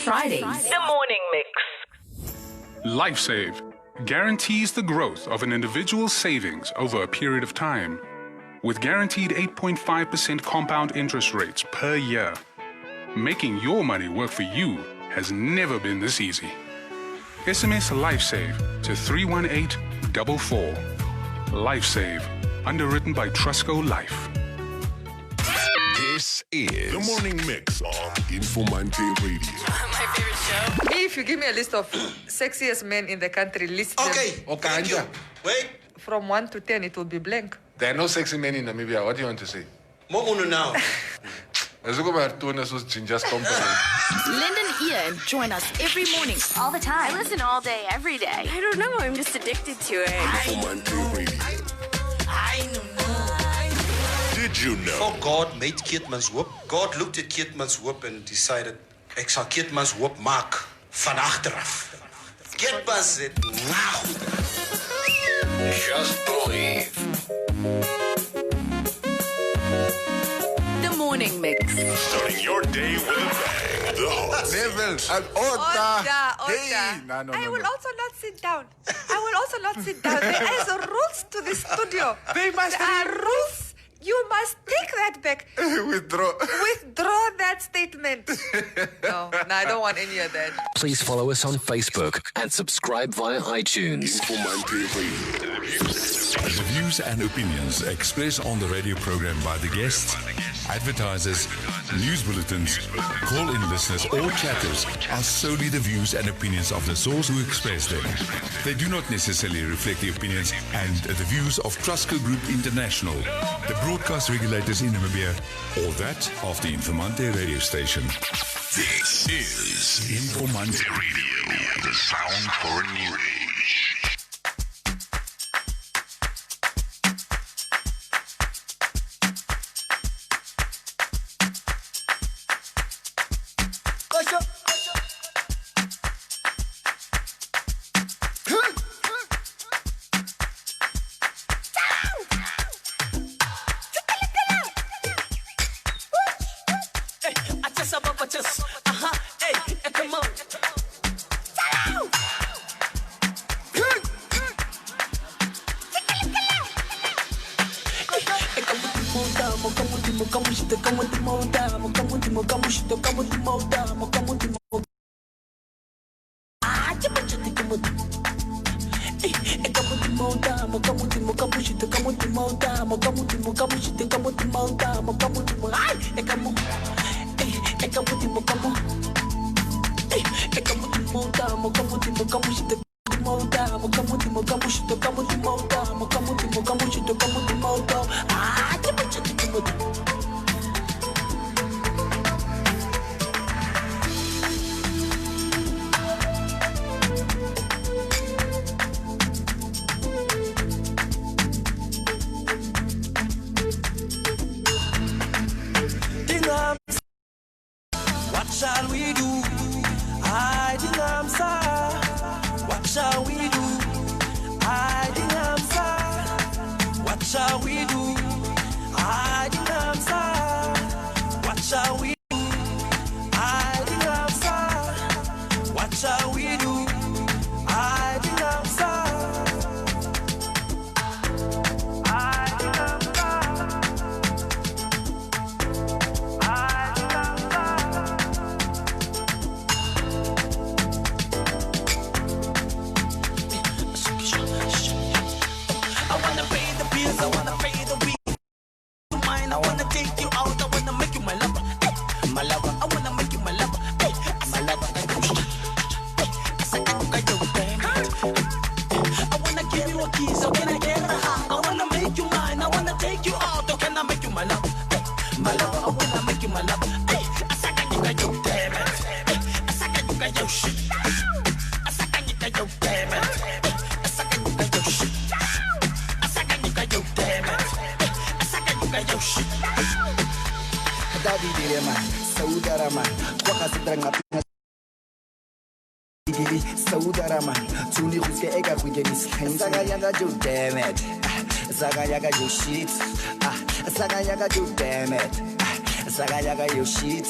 Fridays. The Morning Mix. LifeSave guarantees the growth of an individual's savings over a period of time. With guaranteed 8.5% compound interest rates per year, making your money work for you has never been this easy. SMS LifeSave to 31844. LifeSave, underwritten by Trusco Life. This is The Morning Mix on Informanté Radio. My favorite show. If you give me a list of sexiest men in the country, list them Thank you. Wait. from 1 to 10, it will be blank. There are no sexy men in Namibia. What do you want to say? Mo'uno now. As we about to us Jinja's company. Lend an ear and join us every morning, all the time. I listen all day, every day. I don't know, I'm just addicted to it. Informanté Radio. Did you know? Oh, God made Keetman's whoop. God looked at Keetman's whoop and decided, ek sal Keetman's whoop maak van agteraf. Keetman said, wow. Just believe. The Morning Mix. Starting your day with a bang. The hot Level and Order. Hey, no. I will also not sit down. There is rules to the studio. There are rules. You must take that back. Withdraw. Withdraw that statement. No, I don't want any of that. Please follow us on Facebook and subscribe via iTunes. Informanté Radio. The views and opinions expressed on the radio program by the guests, advertisers, news bulletins, call-in listeners or chatters are solely the views and opinions of the source who express them. They do not necessarily reflect the opinions and the views of Trusco Group International, the broadcast regulators in Namibia, or that of the Informanté radio station. This is Informanté Radio. The sound for a new age. Saga yaga yo shit.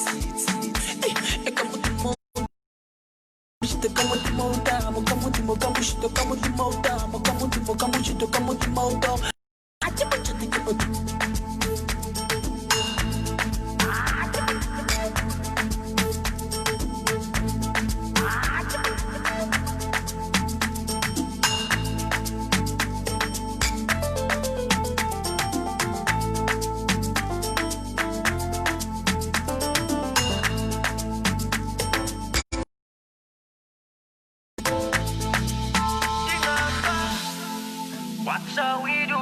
What shall we do?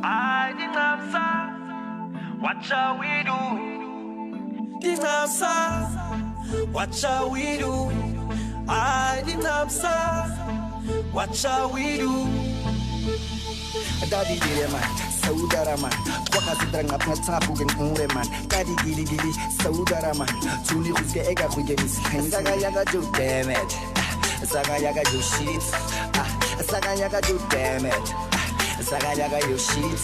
I didn't answer. What shall we do? Didn't answer. What shall we do? I didn't answer. What shall we do? Daddy gili man, saudara man. Waka sidrang apnata bugen ure man. Daddy gili gili, saudara man. Tuli uzge ega kuge miskenzi. Saga yaga do damn it. Saga yaga do shit. Saga yaga do damn it. Saga yaga do shit.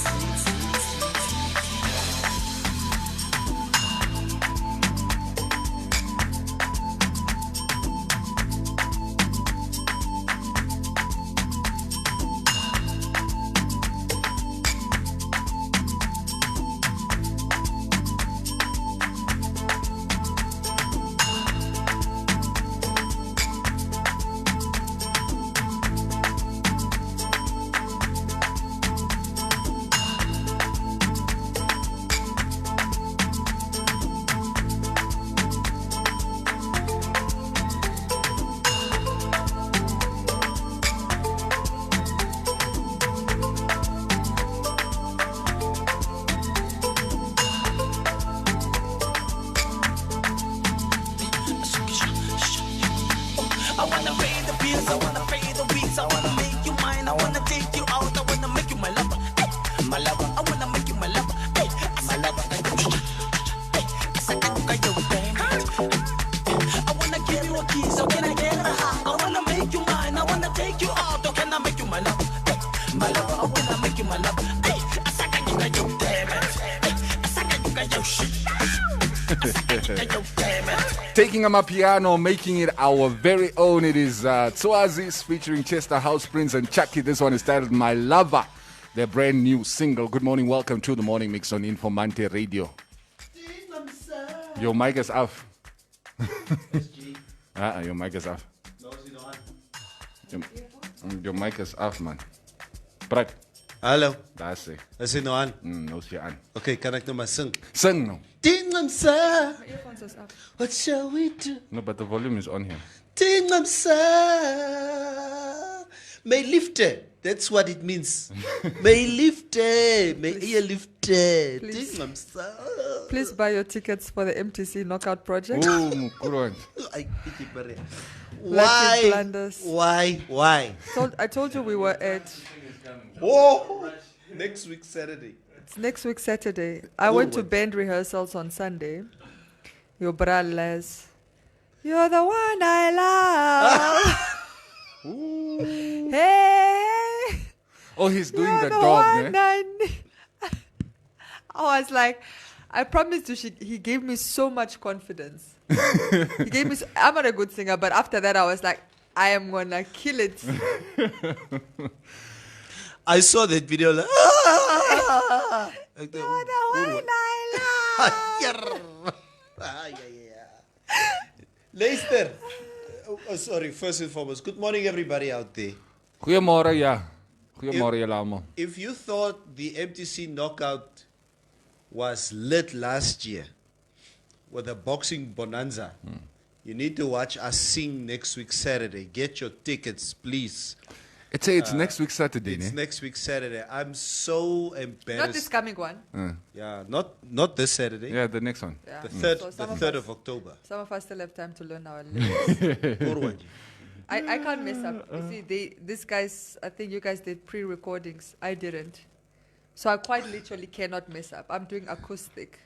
Taking on my piano, making it our very own. It is Tswazis featuring Chester House Prince and Chucky. This one is titled My Lover, their brand new single. Good morning, welcome to the morning mix on Informanté Radio. Your mic is off. Your mic is off. Your mic is off, man. Brad. Hallo. Daar is hy. Is hy nou aan? Nou is hy aan. Okay, kan ek nou maar sing? Sing nou. Dingamsa. What shall we do? No, but the volume is on here. Dingamsa. May lifte. That's what it means. May lifte. May ear lifte. Dingamsa. Please buy your tickets for the MTC Knockout Project. Oh, good one. Why? I told you we were at... Oh, next week Saturday. It's next week Saturday. I went to band rehearsals on Sunday. Your bra Les. You're the one I love. Hey. Oh, he's doing You're the the dog, one eh? I was like, I promised you, he gave me so much confidence. He gave me, I'm not a good singer, but after that I was like, I am gonna kill it. I saw that video. Like, You're the one I love. Luister. Oh, sorry, first and foremost, good morning everybody out there. Goeiemôre, ja. Goeiemôre julle almal. If you thought the MTC Knockout was lit last year with a boxing bonanza, you need to watch us sing next week Saturday. Get your tickets, please. It's next week Saturday, It's ne? next week Saturday. I'm so embarrassed. Not this coming one. Yeah, not this Saturday. Yeah, the next one. Yeah. The third, So the some of 3rd us- of October. Some of us still have time to learn our lyrics. I can't mess up. You see, these guys, I think you guys did pre-recordings. I didn't. So I quite literally cannot mess up. I'm doing acoustic.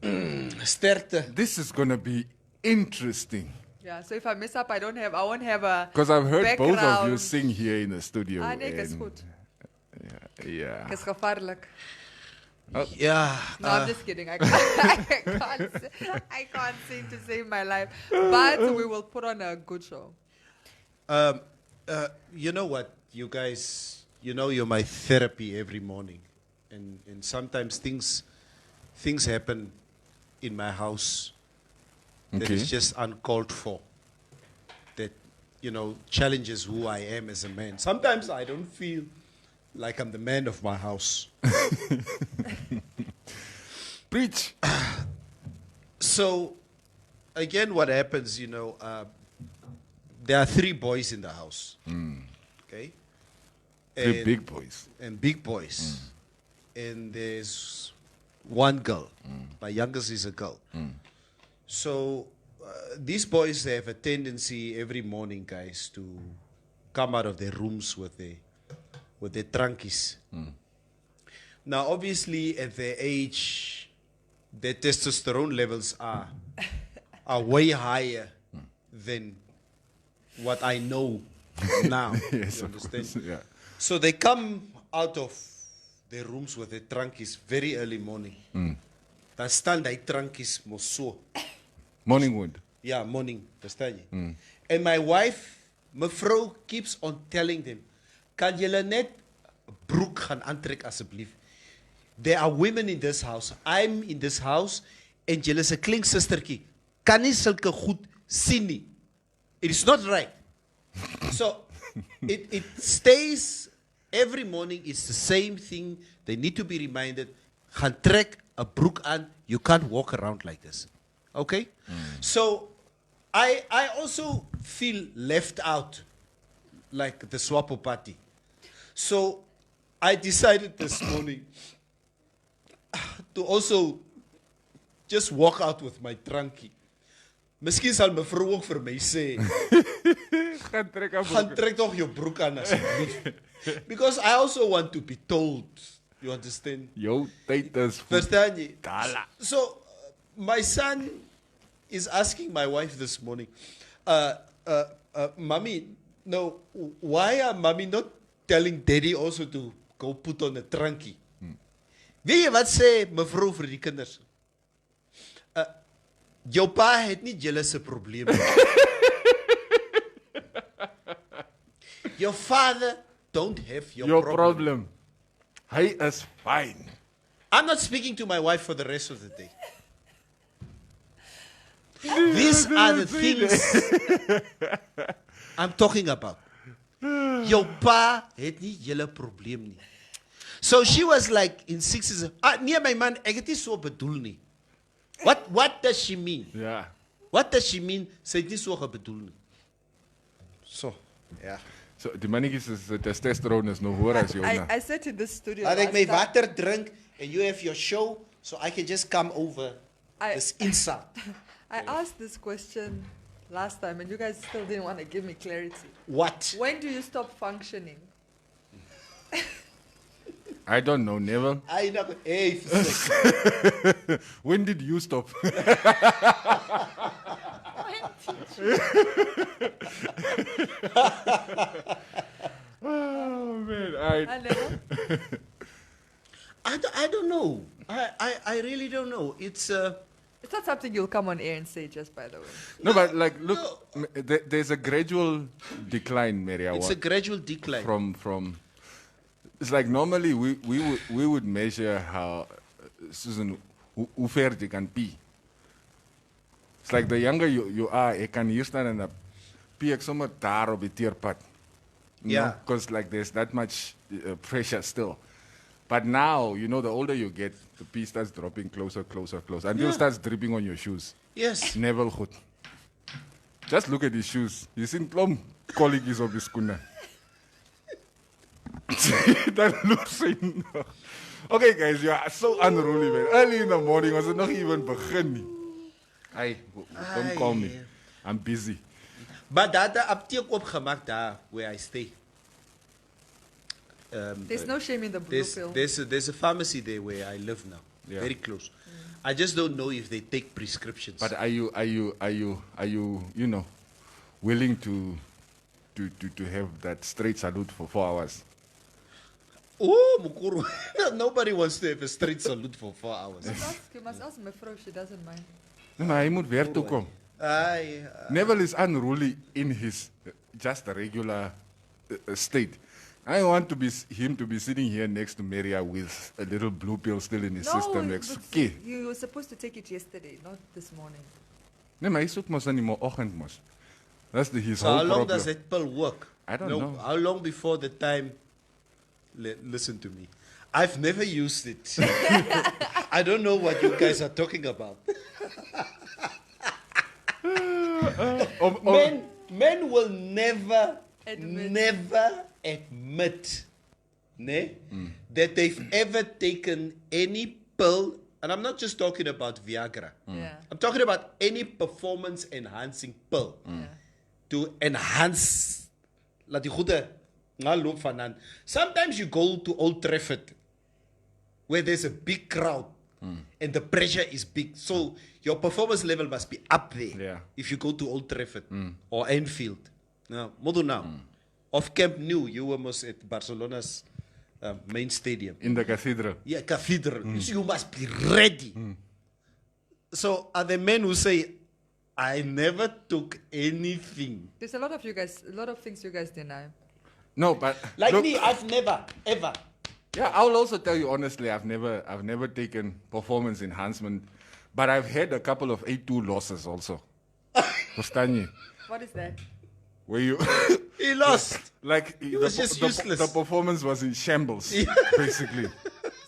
Sterkte. This is going to be interesting. Yeah, so if I mess up, I won't have a Because I've heard both of you background. sing here in the studio. Ah, nee, ek is and- goed. Yeah. Ek is gevaarlik. Yeah. No, I'm just kidding. I can't sing to save my life. But we will put on a good show. You know what, you guys, you're my therapy every morning. And sometimes things happen in my house that is just uncalled for. That, challenges who I am as a man. Sometimes I don't feel like I'm the man of my house. Preach. So, again, what happens, there are 3 boys in the house. Okay? 3 big boys. And big boys. And there's 1 girl. My youngest is a girl. So, these boys, they have a tendency every morning, guys, to come out of their rooms with their trunkies. Now, obviously, at their age, their testosterone levels are way higher than what I know now. Yes, you of understand? course, yeah. So they come out of their rooms with their trunkies very early morning. Dan staan die trunkies mos so. Morning wood. Yeah, morning. Verstaan jy? And my wife, mevrou, keeps on telling them, kan julle net broek gaan aantrek asseblief? There are women in this house. I'm in this house. En julle is 'n klink sistertjie. Kan nie sulke goed sien nie. It is not right. So, it stays every morning. It's the same thing. They need to be reminded, gaan trek 'n broek aan. You can't walk around like this. Okay? So, I also feel left out, like the Swapo party. So, I decided this morning to also just walk out with my trunkie. Miskien sal mevrou ook vir my sê, gaan trek tog jou broek aan asseblief. Because I also want to be told, you understand? Jou tyd is Verstaan jy? Dala. So, my son is asking my wife this morning, Mommy, no, why are Mommy not telling Daddy also to go put on a trunkie? Weet jy wat sê mevrou vir die kinders? Jou pa het nie jealousy probleme. Your father don't have your problem. Hy is fine. I'm not speaking to my wife for the rest of the day. These are the things I'm talking about. Jou pa het nie julle probleem nie. So she was like in 60s. Nee my man, ek het nie so bedoel nie. What does she mean? Yeah. What does she mean? Sy het nie so bedoel nie. So, yeah. So die mannetjies is the testosterone is nog hoor as jou na. I said in this studio. Laat ek my water drink and you have your show so I can just come over this insult. I asked this question last time and you guys still didn't want to give me clarity. What? When do you stop functioning? I don't know, never. I know. Hey, when did you stop? Oh man, I don't know. I really don't know. It's not something you'll come on air and say, just by the way. No, but like, look, there's a gradual decline, Maria. It's a gradual decline from. It's like normally we would measure how Susan hoe ver you can pee. It's like the younger you are, you can hier staan en pee ek sommer daar op die teerpad. Yeah. Because like there's that much pressure still. But now, the older you get, the pee starts dropping closer until it starts dripping on your shoes. Yes. Never good. Just look at his shoes. You seen plum colleagues op die skoene. That looks enough. Okay, guys, you are so unruly, man. Early in the morning, was it not even begin nie. Hey, don't call me. I'm busy. But daar het 'n apteek opgemaak daar where I stay. There's no shame in the blue pill. There's a pharmacy there where I live now. Yeah. Very close. I just don't know if they take prescriptions. But are you willing to have that straight salute for 4 hours? Oh, Mukuru. Nobody wants to have a straight salute for 4 hours. You must ask my vrouw, she doesn't mind. No, hy moet weer toe kom. Neville is unruly in his just a regular state. I want him to be sitting here next to Maria with a little blue pill still in his system. You were supposed to take it yesterday, not this morning. Nee, maar hy soek mos in die oggend mos. That's his So whole how long problem. does that pill work? I don't know. How long before the time? Listen to me. I've never used it. I don't know what you guys are talking about. Men will never admit that they've ever taken any pill, and I'm not just talking about Viagra. I'm talking about any performance enhancing pill to enhance laat die goede loop van aan. Sometimes you go to Old Trafford where there's a big crowd and the pressure is big, so your performance level must be up there if you go to Old Trafford or Anfield. Now, of Camp Nou, you were most at Barcelona's main stadium. In the cathedral. Yeah, cathedral. So you must be ready. So are the men who say, I never took anything. There's a lot of things you guys deny. No, but like look, me, I've never, ever. Yeah, I'll also tell you honestly, I've never taken performance enhancement, but I've had a couple of 8-2 losses also. Verstaan? What is that? Where you he lost. Like he was just useless. The performance was in shambles, basically. Is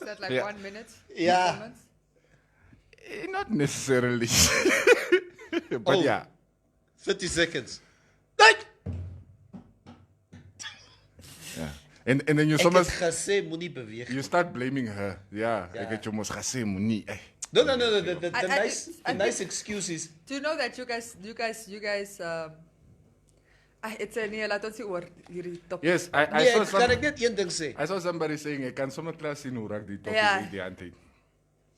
that like 1 minute? Yeah. Not necessarily. But 30 seconds. Yeah. And then you start blaming her. Yeah. No. The nice excuse is. Do you know that you guys it's a yes, I saw somebody saying I can sommer class in Urak die topic die auntie.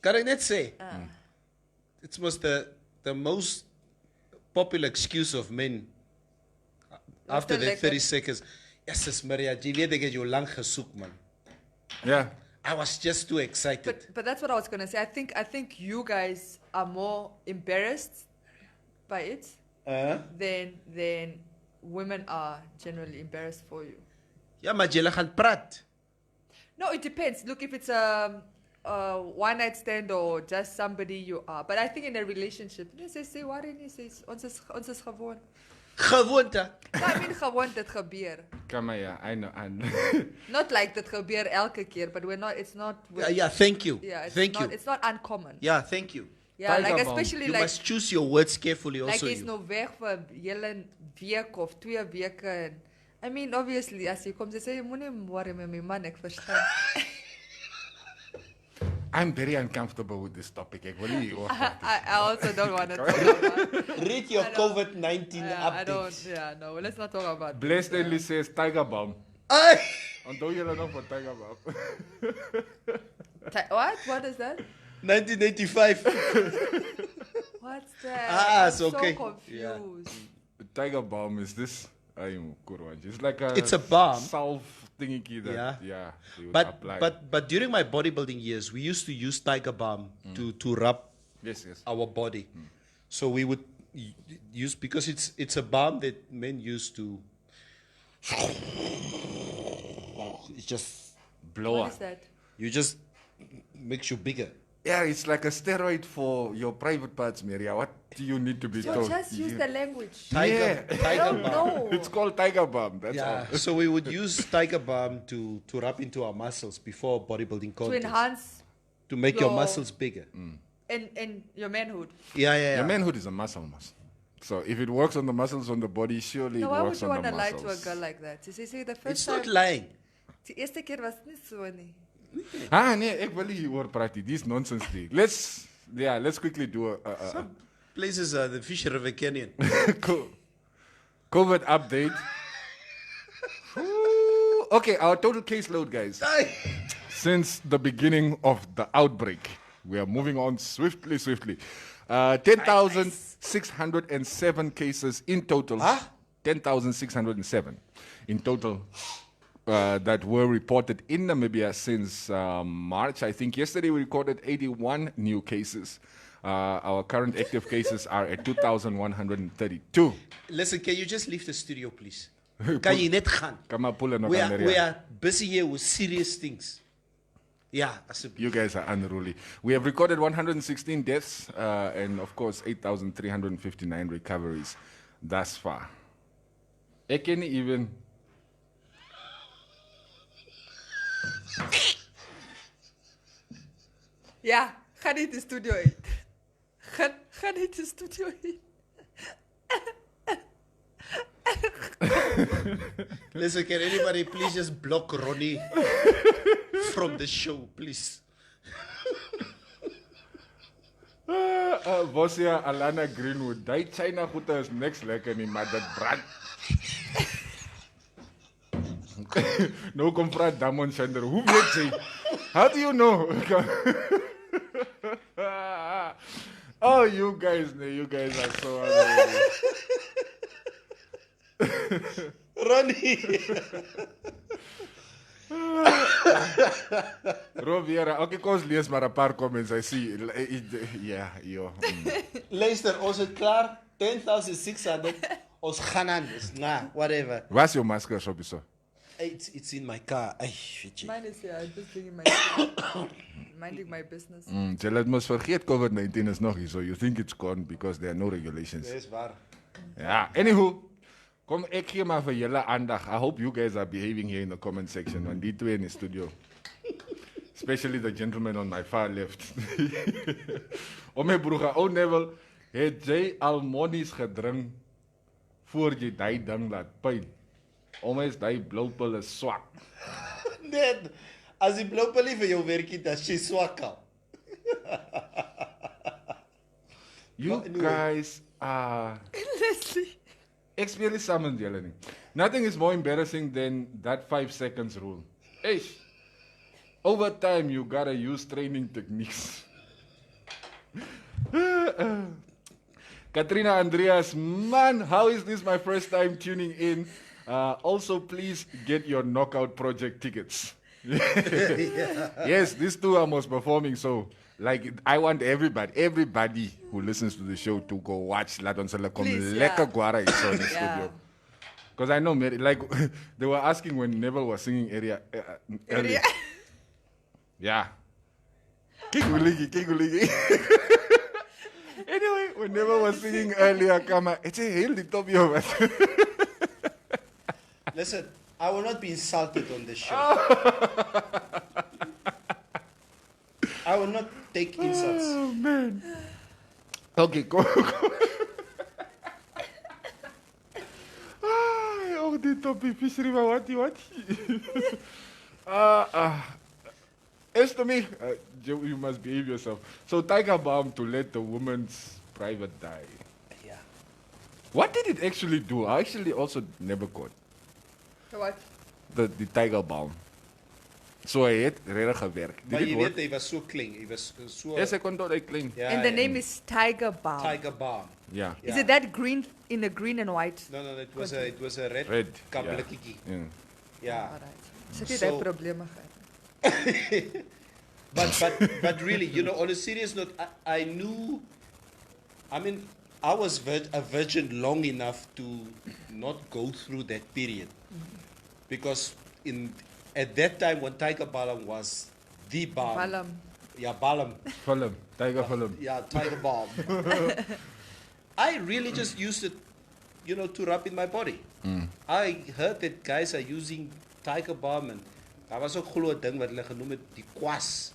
Can I not say? It was the most popular excuse of men after the 30 seconds. Yes, Maria, jy weet ek het jou lank gesoek, man. Yeah. I was just too excited. But that's what I was going to say. I think you guys are more embarrassed by it than women are generally embarrassed for you. Ja, maar jy gaan praat. No, it depends. Look, if it's a one night stand or just somebody you are. But I think in a relationship, jy sê waarin jy sê ons is gewoon. Gewoonte. I mean gewoon dit gebeur. Come on, I know. Not like dit gebeur elke keer, but it's not. Thank you. Yeah, it's not uncommon. Yeah, thank you. Yeah, like especially you must choose your words carefully also. Like is nou weg vir 'n hele week of 2 weke. I mean, obviously as jy kom jy sê jy moenie worry met my man, ek verstaan. I'm very uncomfortable with this topic. I also don't want to talk about. Read your COVID-19 updates. No, let's not talk about. Blair Stanley says Tiger Bomb. Onthou julle nog van Tiger Bomb? What? What is that? 1985. What's that? It's okay. So confused. Tiger Bomb is this? It's like it's a bomb. Salve thingy that but during my bodybuilding years we used to use Tiger Balm to rub our body. So we would use, because it's a balm that men used to it's just blow what up. Is that? You just makes you bigger. Yeah, it's like a steroid for your private parts, Maria. What do you need to be told? Just use the language. Tiger Balm. No. It's called Tiger Balm. That's all. So we would use Tiger Balm to rub into our muscles before bodybuilding contest. To enhance. To make your muscles bigger. And your manhood. Yeah. Your manhood is a muscle. So if it works on the muscles on the body, surely it works on the muscles. Why would you want to lie to a girl like that? Say the first it's time. Not lying. Die eerste keer was nie so nie. Nee, ek wil hier oor praat. This nonsense thing. Let's quickly do some places are the Fish River Canyon. COVID update. Okay, our total caseload, guys. Since the beginning of the outbreak, we are moving on swiftly. 10,607 cases in total. 10,607 in total that were reported in Namibia since March. I think yesterday we recorded 81 new cases. Our current active cases are at 2,132. Listen, can you just leave the studio, please? Kan je net gaan? We are busy here with serious things. Yeah, you guys are unruly. We have recorded 116 deaths and, of course, 8,359 recoveries thus far. I can't even... Ja, ga niet de studio in. Ga niet de studio in. Listen, can anybody please just block Ronnie from the show, please? Bosia Alana Greenwood, die China goede is niks lekker nie, maar dat brand. Nou kom praat Damon Shander, hoe weet jy? How do you know? Oh, you guys are so unreal. Ronnie. Roviera, okay, kom ons lees maar 'n paar comments. I see. Ja, joh. Luister, ons is klaar. 10,600. Ons gaan aan. Whatever. Where's your masker, Shobiso? It's in my car. Mine is here. I'm just doing my minding my business. Jy laat mos vergeet COVID-19 is nog hier, so you think it's gone because there are no regulations. Dis waar. Ja, anywho. Kom ek gee maar vir julle aandag. I hope you guys are behaving here in the comment section want die twee in die studio. Especially the gentleman on my far left. Om my broer, ou Neville, het jy al monies gedrink voor jy daai ding laat pyn? Omdat daai bloupil is swak. Net as die bloupil vir jou werk het, as jy swak al. You guys are Leslie. experience summons julle nie. Nothing is more embarrassing than that 5 seconds rule. Eish. Over time you gotta use training techniques. Katrina Andreas, man, how is this my first time tuning in? Also, please get your knockout project tickets. Yes, these two are most performing, so like I want everybody who listens to the show to go watch Laton Salakom Leka Guara in the studio. Because I know, like they were asking when Neville was singing earlier. Yeah. Kiguligi. Anyway, when Neville was singing earlier, Kama, it's a heel the top of Listen, I will not be insulted on the show. I will not take insults. Oh, man. Okay, go. Oh, the topic fishery, what? As to me, you must behave yourself. So, Tiger Balm to let the woman's private die. Yeah. What did it actually do? I actually also never got. What? The Tiger Balm. So hy het regtig gewerk. Maar jy weet, hy was so klein. Hy was so... Yes, ek kon tot hy klein. Yeah, and the name is Tiger Balm. Tiger Balm. Yeah. Is it that green, in the green and white? No, it was a red kabbelekkie. Yeah. Yeah. Alright. So jy het probleme gehad. But really, you know, on a serious note, I knew, I mean, I was a virgin long enough to not go through that period. Because at that time when Tiger Balm was the balm. Balm. Yeah, Balm. Film. Tiger Film. Yeah, Tiger Balm. I really just used it, you know, to rub in my body. I heard that guys are using Tiger Balm and daar was ook glo 'n ding wat hulle genoem het die kwas.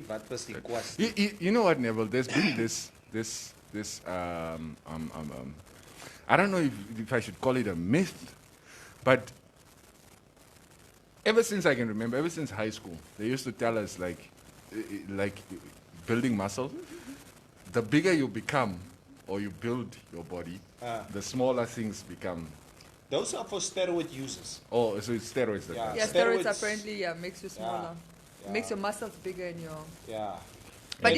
Wat was die kwas? You know what, Neville? There's been this I don't know if I should call it a myth, but ever since I can remember, ever since high school, they used to tell us like building muscle, the bigger you become or you build your body, the smaller things become. Those are for steroid users. Oh, so it's steroids. Yeah, steroids apparently makes you smaller. Yeah. Makes your muscles bigger in your... Yeah. But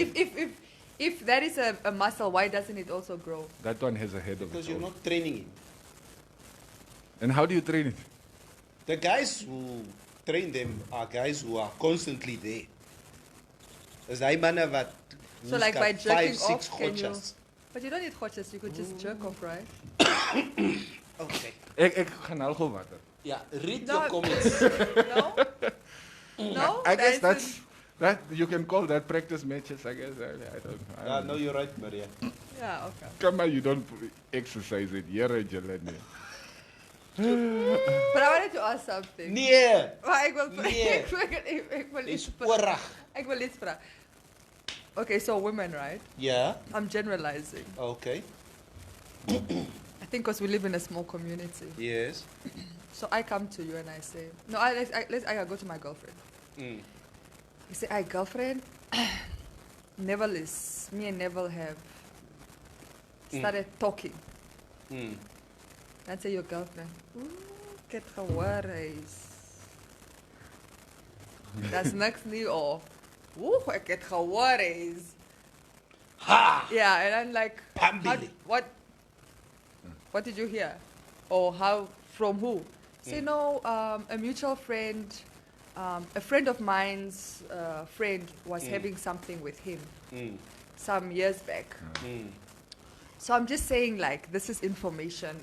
if that is a muscle, why doesn't it also grow? That one has a head of its Because you're own. not training it. And how do you train it? The guys who train them are guys who are constantly there. As I man have So like by jerking 5, 6 off, can you... hochas. But you don't need hochas, you could just jerk off, right? Okay. Ek gaan al gou water. Yeah, read No. your comments. No? No? I guess That that's that you can call that practice matches. I guess I don't. No, you're right, Maria. Yeah, okay. Come on, you don't exercise it. Here, Jelani. But I wanted to ask something. Nee. Maar ik wil Nee. ik wil iets Oorag. Ik wil iets vragen. Okay, so women, right? Yeah. I'm generalizing. Okay. I think because we live in a small community. Yes. So I come to you and I say, no, I go to my girlfriend. I say, hi, girlfriend. Neville me and Neville have started talking. Dan say your girlfriend, ek het gehoor hy's. That's niks nie of. Ek het gehoor hy's. Ha! Yeah, and I'm like, Pambili. what did you hear? Or how, from who? Say, no, a mutual friend, a friend of mine's friend was having something with him some years back. So I'm just saying, like, this is information.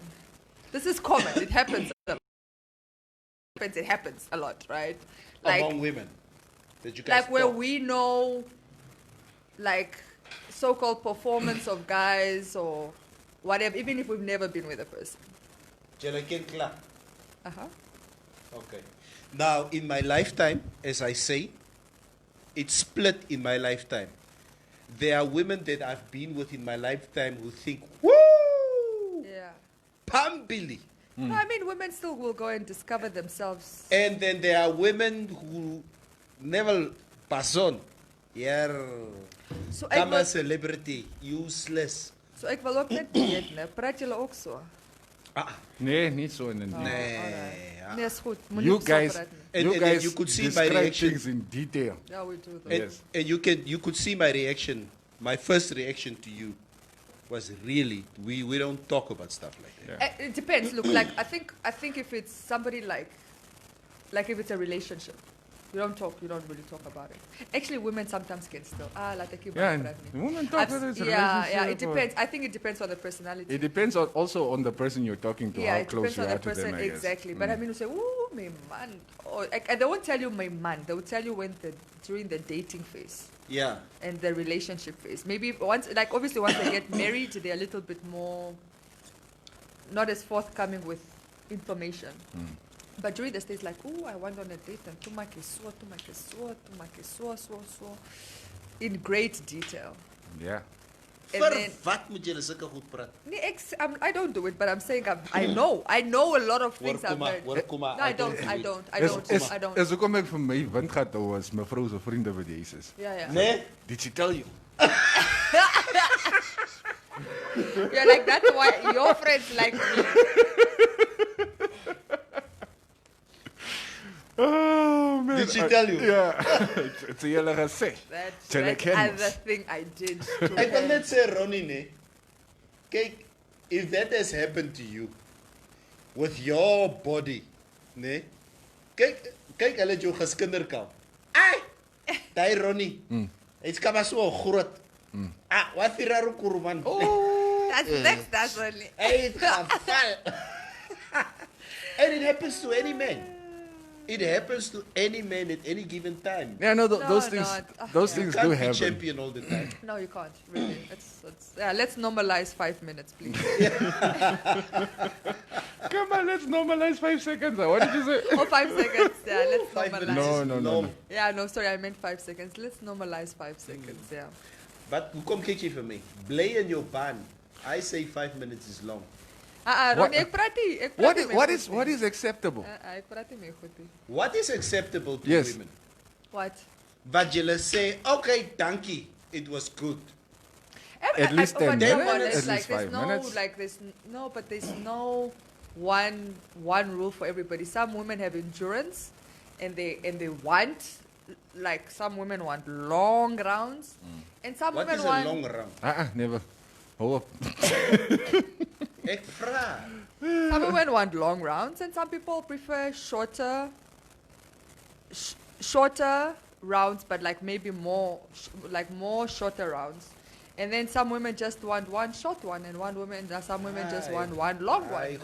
This is common. It happens a lot. It happens a lot, right? Like, among women. That you guys like where talk. we know, like, so-called performance of guys or whatever, even if we've never been with a person. Okay. Now, in my lifetime, as I say, it's split in my lifetime. There are women that I've been with in my lifetime who think, woo! Yeah. Pambili. No, I mean, women still will go and discover themselves. And then there are women who never pass on. Yeah. So Come a celebrity, useless. So ek wil ook net weet, né? Praat julle ook so? Nee, niet zo in een Nee, is goed. You guys, and you could see my describe reaction. things in detail. Yeah, we do that. And, and you could see my reaction. My first reaction to you was really, we don't talk about stuff like that. It depends. Look, like I think if it's somebody like if it's a relationship, you don't really talk about it. Actually, women sometimes can still like they keep women talk about it. Yeah, it depends. I think it depends on the personality. It depends also on the person you're talking to, how close you are to them. I guess. Exactly. But I mean, you say, "Ooh, my man," and they won't tell you my man. They will tell you during the dating phase. Yeah. And the relationship phase. Maybe once they get married, they're a little bit more not as forthcoming with information. But during the stage, like, oh, I went on a date and to my so, in great detail. Yeah. And then, I don't do it, but I'm saying I know a lot of things I've heard. No, I don't. Is ook om ek vir my wind gehad was mevrou se vriende by Jesus. Yeah. Nee? Did she tell you? Yeah, like that's why your friends like me. Oh man. Did she tell you? Yeah. It's a yellow gesê. That's the other thing I did. I can net say, Ronnie, ne? Kijk, if that has happened to you with your body, ne? Kijk, hulle het jou geskinderkal. Ai! Daai Ronnie. Hy's kama so groot. Wat vir raro kurban. Oh, that's only. Hy het geval. And it happens to any man. It happens to any man at any given time. Yeah, no, those things You do can't be happen. champion all the time. No, you can't. Really. Let's normalize 5 minutes, please. Come on, let's normalize 5 seconds. What did you say? Oh, 5 seconds. Yeah, let's 5 normalize. minutes. No. Yeah, no, sorry, I meant 5 seconds. Let's normalize 5 seconds. Yeah. But hoekom kyk jy vir my? Bly in jou baan. I say 5 minutes is long. What is acceptable? What is acceptable to Yes. women? What? But you say, okay, donkey, it was good. At least 10 minutes. At At least 5 minutes. But there's no one rule for everybody. Some women have endurance, and they want, like, some women want long rounds, and some What women is a want long round? Never. Hold up. Ek vra. some Some women want long rounds, and some people prefer shorter rounds, but like maybe more shorter rounds. And then some women just want one short one, and some women just want one long one.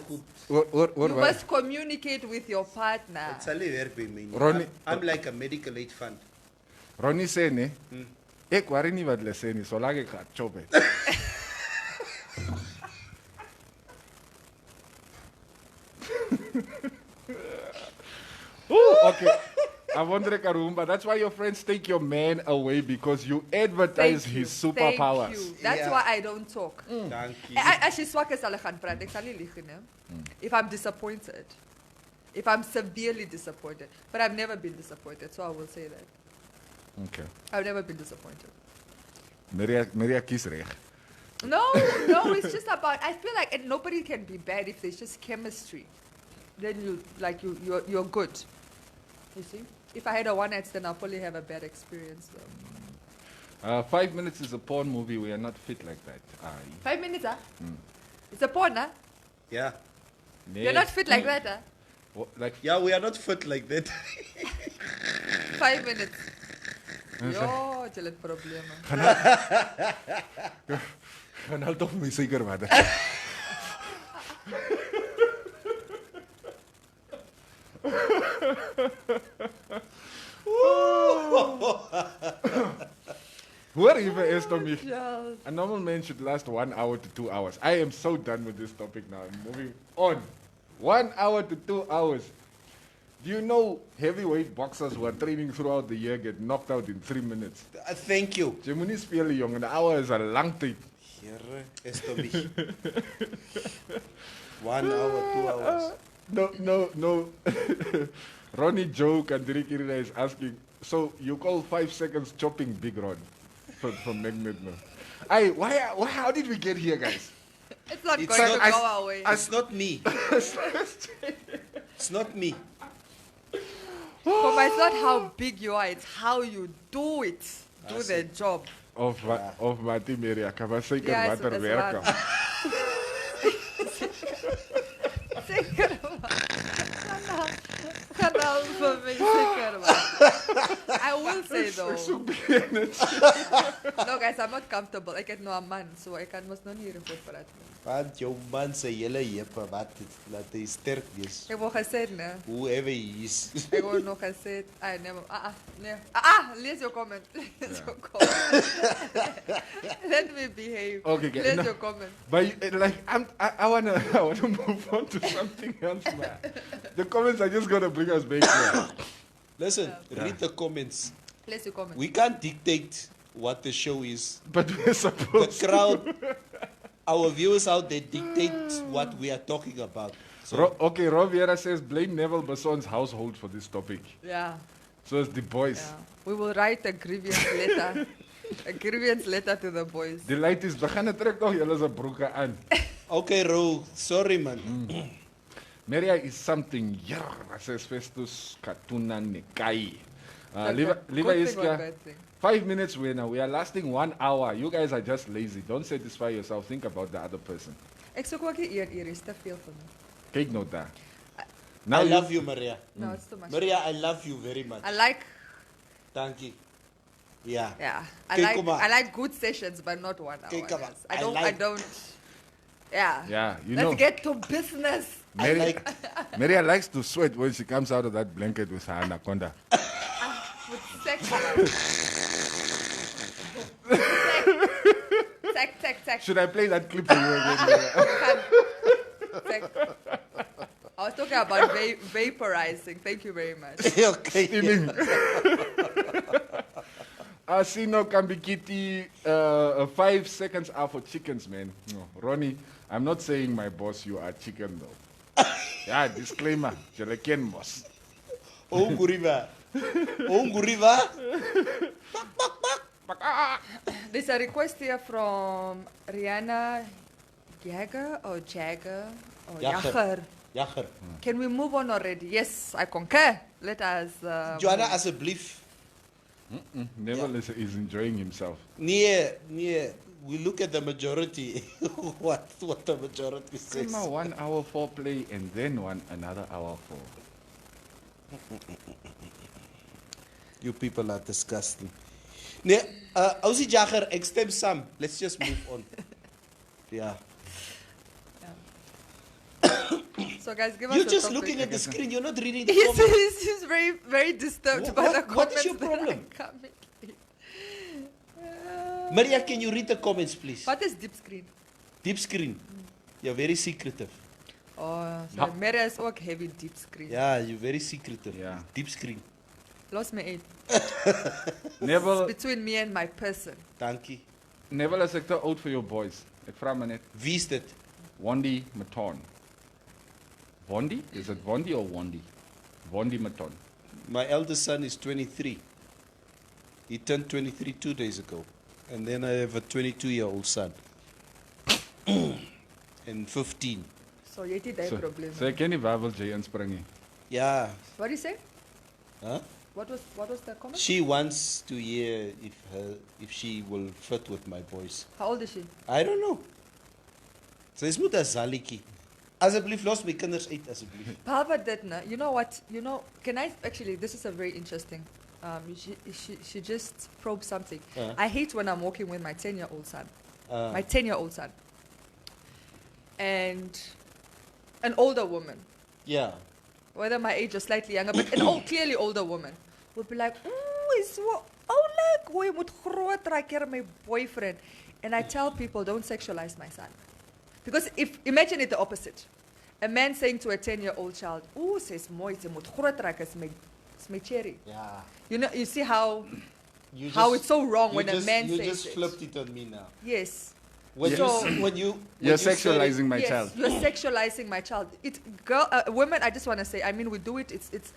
You must communicate with your partner. Ronnie, I'm like a medical aid fund. Ronnie sê ek worry nie wat hulle sê nie, solank ek gaan chop het. Okay. I wonder, Karumba, that's why your friends take your man away, because you advertise his superpowers. Thank you. That's why I don't talk. Thank you. As jy swak is, hulle gaan praat. Ek sal nie lieg nie. If I'm disappointed. If I'm severely disappointed. But I've never been disappointed, so I will say that. Okay. I've never been disappointed. Maria kies reg. No, it's just about, I feel like nobody can be bad if there's just chemistry. Then you're good. You see? If I had a one-night stand, I'll probably have a bad experience. 5 minutes is a porn movie. We are not fit like that. 5 minutes, huh? It's a porn, huh? Yeah. You're not fit like that, huh? Yeah, we are not fit like that. 5 minutes. Yo, jy het probleme. Gaan al toch my seker wat. Hoor even eerst om me. A normal man should last 1 hour to 2 hours. I am so done with this topic now. I'm moving on. 1 hour to 2 hours. Do you know heavyweight boxers who are training throughout the year get knocked out in 3 minutes? Thank you. Jy moet nie speel nie, jong. An hour is a lang tyd. Here is to be. 1 hour, 2 hours. No. Ronnie Joe Kandirikirina is asking, so you call 5 seconds chopping Big Ron from Magnet? No. How did we get here, guys? It's not going to go away. It's not me. It's not me. But it's not how big you are, it's how you do it. Do the job. Of Mati Maria, kan maar zeker wat er werken. Zeker voor mij, zeker I will say though. No guys, I'm not comfortable. Ik heb nog een man, so I must not hier goed praten. Want jouw man zijn hele jeppen, wat laat hij sterk is. Ik heb gezegd, nee. Whoever he is. Ik heb nog gezegd, nee. Lees your comment. Let me behave. Okay, lees your comment. But like, I wanna move on to something else, man. The comments are just gonna bring us back here. Listen, read the comments. Lees your comments. We can't dictate what the show is. But we're supposed to. The crowd, our viewers out there dictate what we are talking about. So okay, Roviera says, blame Neville Basson's household for this topic. Yeah. So it's the boys. Yeah. We will write a grievance letter. A grievance letter to the boys. The light is begin trek nog julle se broeke aan. Okay, Ro, sorry man. Maria is something says Festus Katuna Nekai. Liva Iskia, 5 minutes winner. We are lasting 1 hour. You guys are just lazy. Don't satisfy yourself. Think about the other person. Ek soek ook 'n eer is te veel vir my. Kyk nou daar. I love you, Maria. No, it's too much. Maria, I love you very much. I like. Thank you. Yeah. Yeah. I like good sessions, but not 1 hour. I don't. Yeah. Yeah. Let's get to business. Maria likes to sweat when she comes out of that blanket with her anaconda. With sex. Sex. Should I play that clip for you again? I was talking about vaporizing. Thank you very much. Okay. Steaming. Asino Kambikiti, 5 seconds are for chickens, man. No, Ronnie, I'm not saying my boss, you are chicken though. Yeah, disclaimer. Jeleken boss. Onguriva. There's a request here from Rihanna Jagger or Jagger. Can we move on already? Yes, I concur. Let us. Joanna, alsjeblieft. Neville is enjoying himself. Nee. we look at the majority. what the majority says. 1 hour foreplay and then another hour for. You people are disgusting. Nee, Aussie Jagger, ek stem saam. Let's just move on. Yeah. So guys, give You're us just a topic. looking at the screen. You're not reading the Yes, comments. he's very, very disturbed by the comments. What is your problem? Maria, can you read the comments, please? What is deep screen? Deep screen. You're very secretive. Oh, so Maria is ook heavy deep screen. Yeah, you're very secretive. Yeah. Deep screen. Lost my aid. Neville, It's between me and my person. Dankie. Neville is ek te oud vir jou boys. Ek vra maar net. Wie is dit? Wondi Maton. Wondi? Is it Wondi or Wondi? Wondi Maton. My eldest son is 23. He turned 23 2 days ago. And then I have a 22-year-old son. And 15. So jy het nie daai probleem. So ek ken nie waar wil jy inspring nie. Yeah. What do you say? Huh? What was the comment? She wants to hear if she will fit with my boys. How old is she? I don't know. Sy is moet 'n zalletjie. Asseblief los my kinders uit asseblief. Behalve dit, nou, you know what? Can I actually? This is a very interesting. She just probed something. I hate when I'm walking with my 10-year-old son. My 10-year-old son. And an older woman. Yeah. Whether my age or slightly younger, but clearly older woman would be like, "Ooh, is so oulik, hoe moet groot raak hier my boyfriend." And I tell people, don't sexualize my son. Because imagine it the opposite. A man saying to a 10-year-old child, "Ooh, says mooi, ze moet groot raak is my cherry." Yeah. You see how it's so wrong when a man says You just it. flipped it on me now. Yes. You're sexualizing my child. You're sexualizing my child. Women, I just want to say, I mean, we do it. It's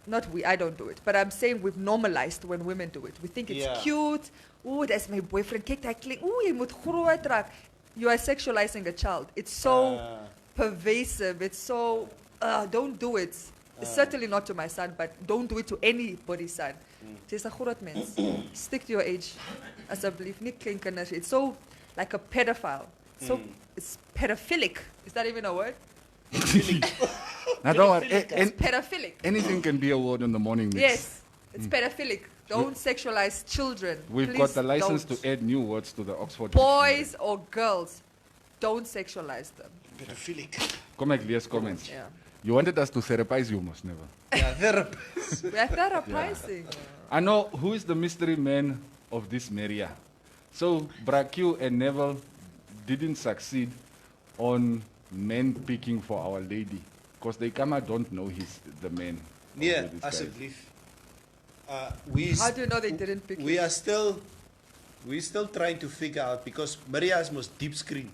not we. I don't do it, but I'm saying we've normalized when women do it. We think it's cute. Ooh, that's my boyfriend. Kyk, hy klink. Ooh, jy moet groot raak. You are sexualizing a child. It's so pervasive. It's so. Don't do it. Certainly not to my son, but don't do it to anybody's son. Jy's 'n groot mens. Stick to your age. Asseblief, nie klein kinders. It's so like a pedophile. So it's pedophilic. Is that even a word? Now don't worry. It's pedophilic. Anything can be a word in the morning mix. Yes, it's pedophilic. Don't sexualize children. We've Please got the license don't. to add new words to the Oxford Boys or girls, don't sexualize them. Pedophilic. Kom ek lees comments. Yeah. You wanted us to therapize you, must never. Yeah, therapist. We are therapizing. I know who is the mystery man of this Maria. So Braque and Neville didn't succeed on men picking for Our Lady because they don't know the man. Yeah, asseblief. How do you know they didn't pick we're still trying to figure out, because Maria is most deep screen.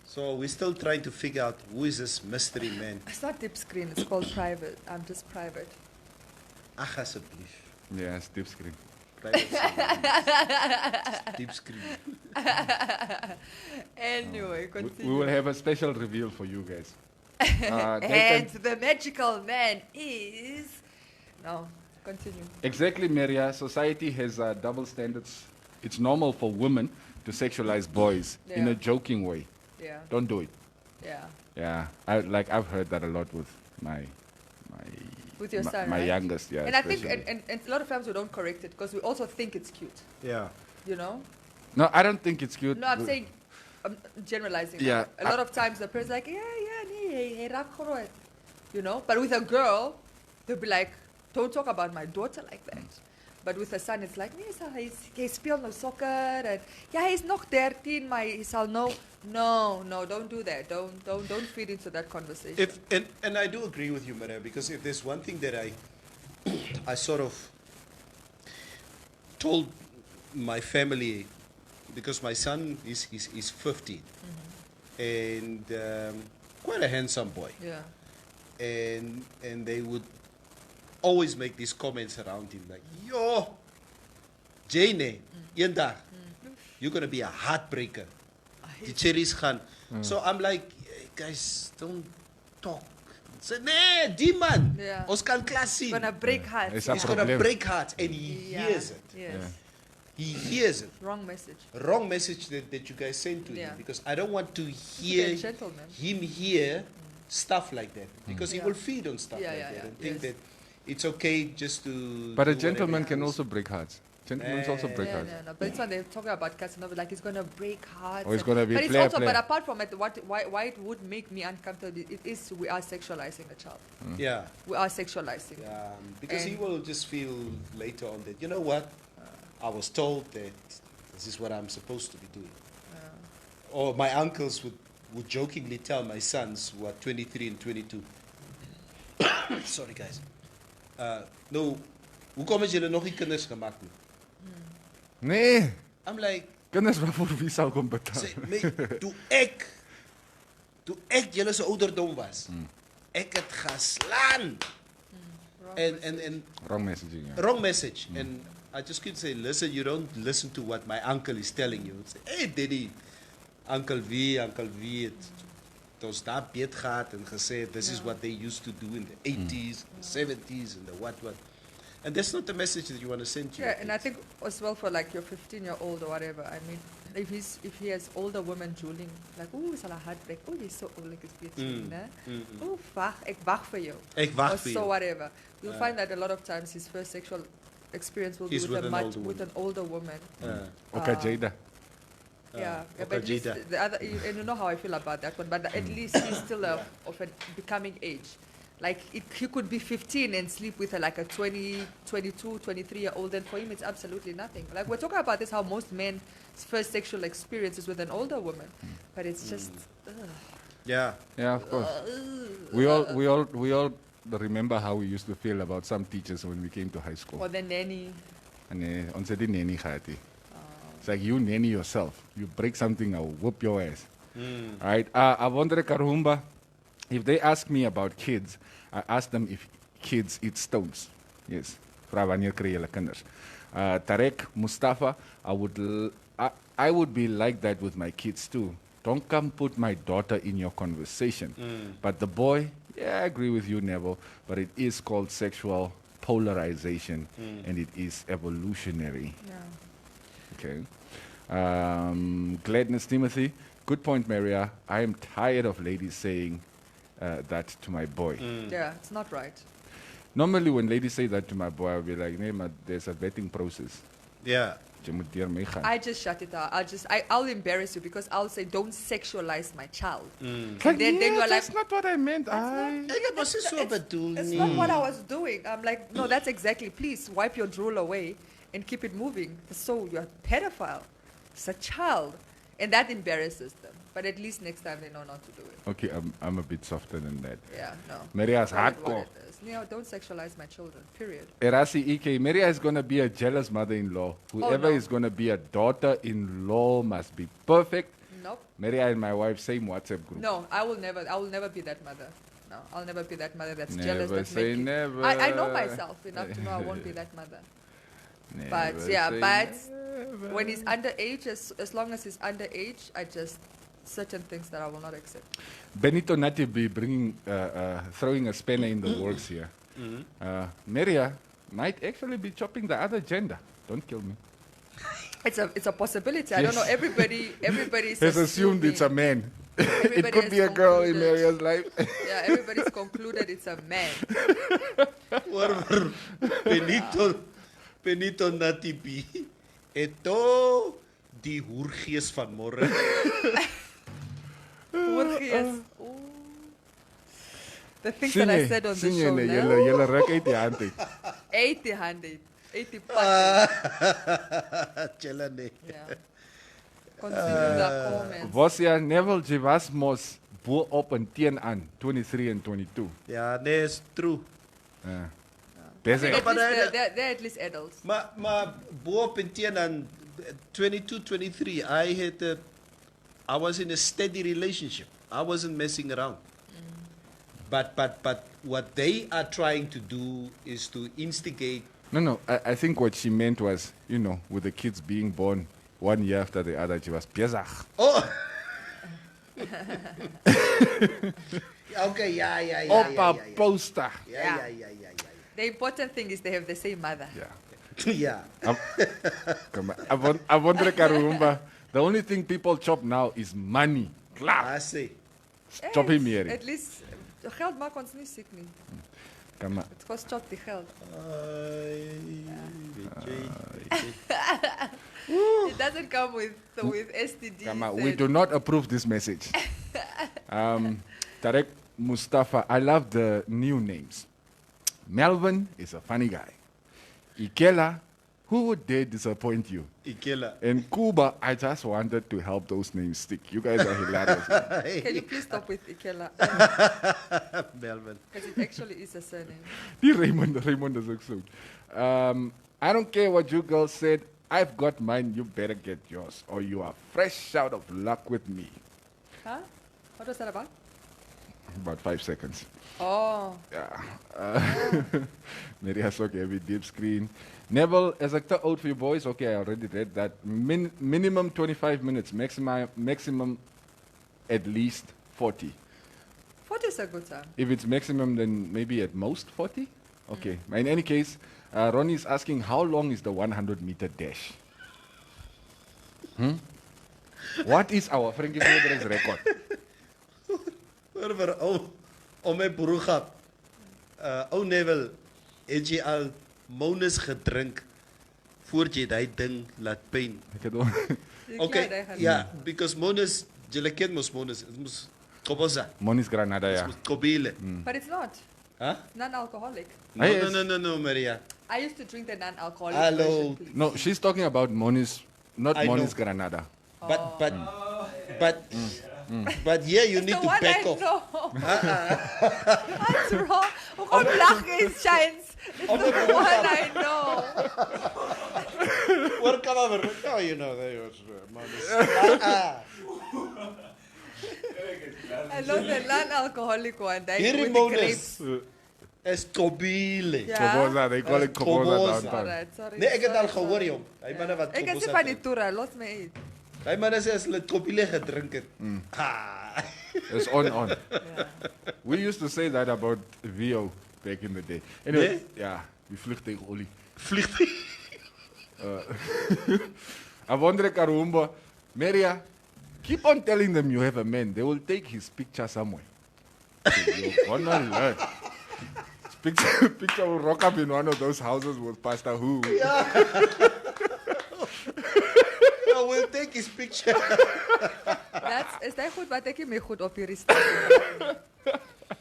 So we're still trying to figure out who is this mystery man. It's not deep screen, it's called private. I'm just private. Ach, asseblief. Yeah, it's deep screen. Private deep screen. Anyway, continue. We will have a special reveal for you guys. And the magical man is... No, continue. Exactly, Maria. Society has double standards. It's normal for women to sexualize boys in a joking way. Yeah. Don't do it. Yeah. Yeah. I've heard that a lot with with your son, my right? youngest, yeah. And I think, and a lot of times we don't correct it because we also think it's cute. Yeah. You know? No, I don't think it's cute. No, I'm saying, I'm generalizing. Yeah. A lot of times the person's like, nee, raak groot. You know? But with a girl, they'll be like, don't talk about my daughter like that. But with a son, it's like, nee, hy speel nou soccer, and ja, hy's nog 13, maar hy sal know. No, don't do that. Don't feed into that conversation. And I do agree with you, Maria, because if there's one thing that I sort of told my family, because my son is 15, and quite a handsome boy. Yeah. And they would always make these comments around him like, yo, Jane, eendag, you're going to be a heartbreaker. Die cherries gaan. So I'm like, guys, don't talk. Say, nee, die man, ons kan klas sien. He's going to break hearts. He's going to break hearts, and he hears it. Yes. He hears it. Wrong message. Wrong message that you guys send to him, because I don't want to hear Be a gentleman. him hear stuff like that, because he Yeah. will feed on stuff like that and think that it's okay just to. But a do gentleman whatever can he also break hearts. Gentlemen also break Yeah, hearts. no. But it's when they're talking about Casanova, like it's gonna break hearts. Or it's gonna be but it's play, also, play. but apart from it, why it would make me uncomfortable, it is we are sexualizing a child. Yeah. We are sexualizing. Because he And- will just feel later on that, you know what, I was told that this is what I'm supposed to be doing. Or my uncles would jokingly tell my sons, who are 23 and 22, sorry guys, no, hoekom het julle nog nie kinders gemaak nie? Nee. I'm like, Kinders waarvoor wie sal kom betaal? sê, toe ek julle se ouderdom was, ek het geslaan. And Wrong messaging. Yeah. wrong message. And I just could say, listen, you don't listen to what my uncle is telling you. Say, hey, Daddy, Uncle V, het ons daar beet gehad en gesê, this is what they used to do in the 80s, the 70s, and the what. And that's not the message that you want to send to your Yeah, and I kids. think as well for like your 15-year-old or whatever. I mean, if he has older women drooling, like, oh, is al 'n heartbreak. Oh, you're so old, like it's beautiful, né? Oh, ek wag vir jou. Ek wag Or vir so jou. whatever. You'll find that a lot of times his first sexual experience will be Is with, with an older woman. Okay, Jada. Yeah, okay, but at least Jada. the other, and you know how I feel about that one, but at least he's still of a becoming age. Like, he could be 15 and sleep with like a 20, 22, 23-year-old, and for him it's absolutely nothing. Like, we're talking about this, how most men's first sexual experience is with an older woman, but it's just, Yeah. Yeah, of course. We all remember how we used to feel about some teachers when we came to high school. or the nanny. And ons het die nanny gehad. It's like, you nanny yourself. You break something, I'll whoop your ass. All right. I wonder, Karumba, if they ask me about kids, I ask them if kids eat stones. Yes. Vra wanneer kry julle kinders? Tarek, Mustafa, I would be like that with my kids too. Don't come put my daughter in your conversation. But the boy, yeah, I agree with you, Neville, but it is called sexual polarization and it is evolutionary. Yeah. Okay. Gladness Timothy, good point, Maria. I am tired of ladies saying that to my boy. Yeah, it's not right. Normally, when ladies say that to my boy, I'll be like, nee, maar there's a vetting process. Yeah. Je moet deur mee gaan. I just shut it out. I'll embarrass you because I'll say, don't sexualize my child. And Like, then you're like, that's not what I meant. it's not what I was doing. I'm like, no, that's exactly. Please wipe your drool away and keep it moving. So you're a pedophile. It's a child. And that embarrasses them. But at least next time they know not to do it. Okay, I'm a bit softer than that. Yeah, no. Maria's Call it what hardcore. it is. No, don't sexualize my children, period. Erasi Ike, Maria is going to be a jealous mother-in-law. Whoever no. is going to be a daughter-in-law must be perfect. Nope. Maria and my wife, same WhatsApp group. No, I will never be that mother. No, I'll never be that mother that's jealous. Never That's say making- never. I know myself enough to know I won't be that mother. But Never yeah, say but when he's underage, as long as he's underage, I just certain things that I will not accept. Benito Nati be bringing, throwing a spanner in the works here. Maria might actually be chopping the other gender. Don't kill me. It's a possibility. I don't know. Yes. Everybody's Has assumed it's a man. It Everybody could has be a girl in concluded. Maria's life. Yeah, everybody's concluded it's a man. Benito Nati B. Eto die hoergees van môre. Oorgees. Ooh. The things that I said on the show now. Julle ruk uit die hand uit. 80 80 Chelane. Yeah. Continue the comments. Was ja Neville jy was mos bo op en teen aan 23 en 22. Ja, nee, is true. Ja. At Besig. least they're at least adults. Maar bo op en teen aan 22, 23, I was in a steady relationship. I wasn't messing around. But what they are trying to do is to instigate. No, I think what she meant was, you know, with the kids being born 1 year after the other, she was bezig. Oh. Okay, yeah. Op a poster. Yeah. The important thing is they have the same mother. Yeah. Yeah. Come on. Avondre Karumba. The only thing people chop now is money. I see. Chop him here. At least geld maak ons nie siek nie. Come on. Dit kos chop die geld. It doesn't come with STDs. Come on. We do not approve this message. Tarek Mustafa, I love the new names. Melvin is a funny guy. Ikela, who would dare disappoint you? Ikela. And Kuba, I just wanted to help those names stick. You guys are hilarious. Can you please stop with Ikela? Melvin. Because it actually is a surname. Die Raymond is ook so. I don't care what you girls said. I've got mine. You better get yours, or you are fresh out of luck with me. Huh? What was that about? About 5 seconds. Oh. Yeah. Maybe I saw heavy deep screen. Neville, as a out for you boys. Okay, I already read that. Minimum 25 minutes. Maximum at least 40. 40 is a good time. If it's maximum, then maybe at most 40? Okay. In any case, Ronnie is asking, how long is the 100-meter dash? What is our Frankie Frederick's record? Om my broer gehad. Ou Neville, het jy al Monus gedrink voordat jy die ding laat pyn? Ek het al. Okay, yeah, because Monus, jy ken mos Monus, het moes kobosa. Monis Granada, ja. Kobile. But it's not. Huh? Non-alcoholic. No, Maria. I used to drink the non-alcoholic Hello. version, please. No, she's talking about Monis, not I Monis know. Granada. But yeah, you It's need the to one back I off. know. What's wrong? Hoekom lag jy, Shines? It's the one I know. Where come over? Oh, you know, there was Monus. I know the non-alcoholic one. That Hierdie with the grapes. Monus is Kobile. Ja. Koboza, they call it Koboza downtown. Alright, sorry. Nee, ek het al sorry, gehoor, sorry. jong. Hy manne wat Ek is Koboza nie van die drink. toere, los my uit. Hy manne sê as hulle Kobile gedrink het. It's on. We used to say that about VO back in the day. Anyway, yeah, we vlieg tegen olie. Avondre Karumba, Maria, keep on telling them you have a man. They will take his picture somewhere. You're gonna learn. His picture will rock up in one of those houses with Pastor Who. I will take his picture. Is that goed wat ek nie meer goed op hierdie stad?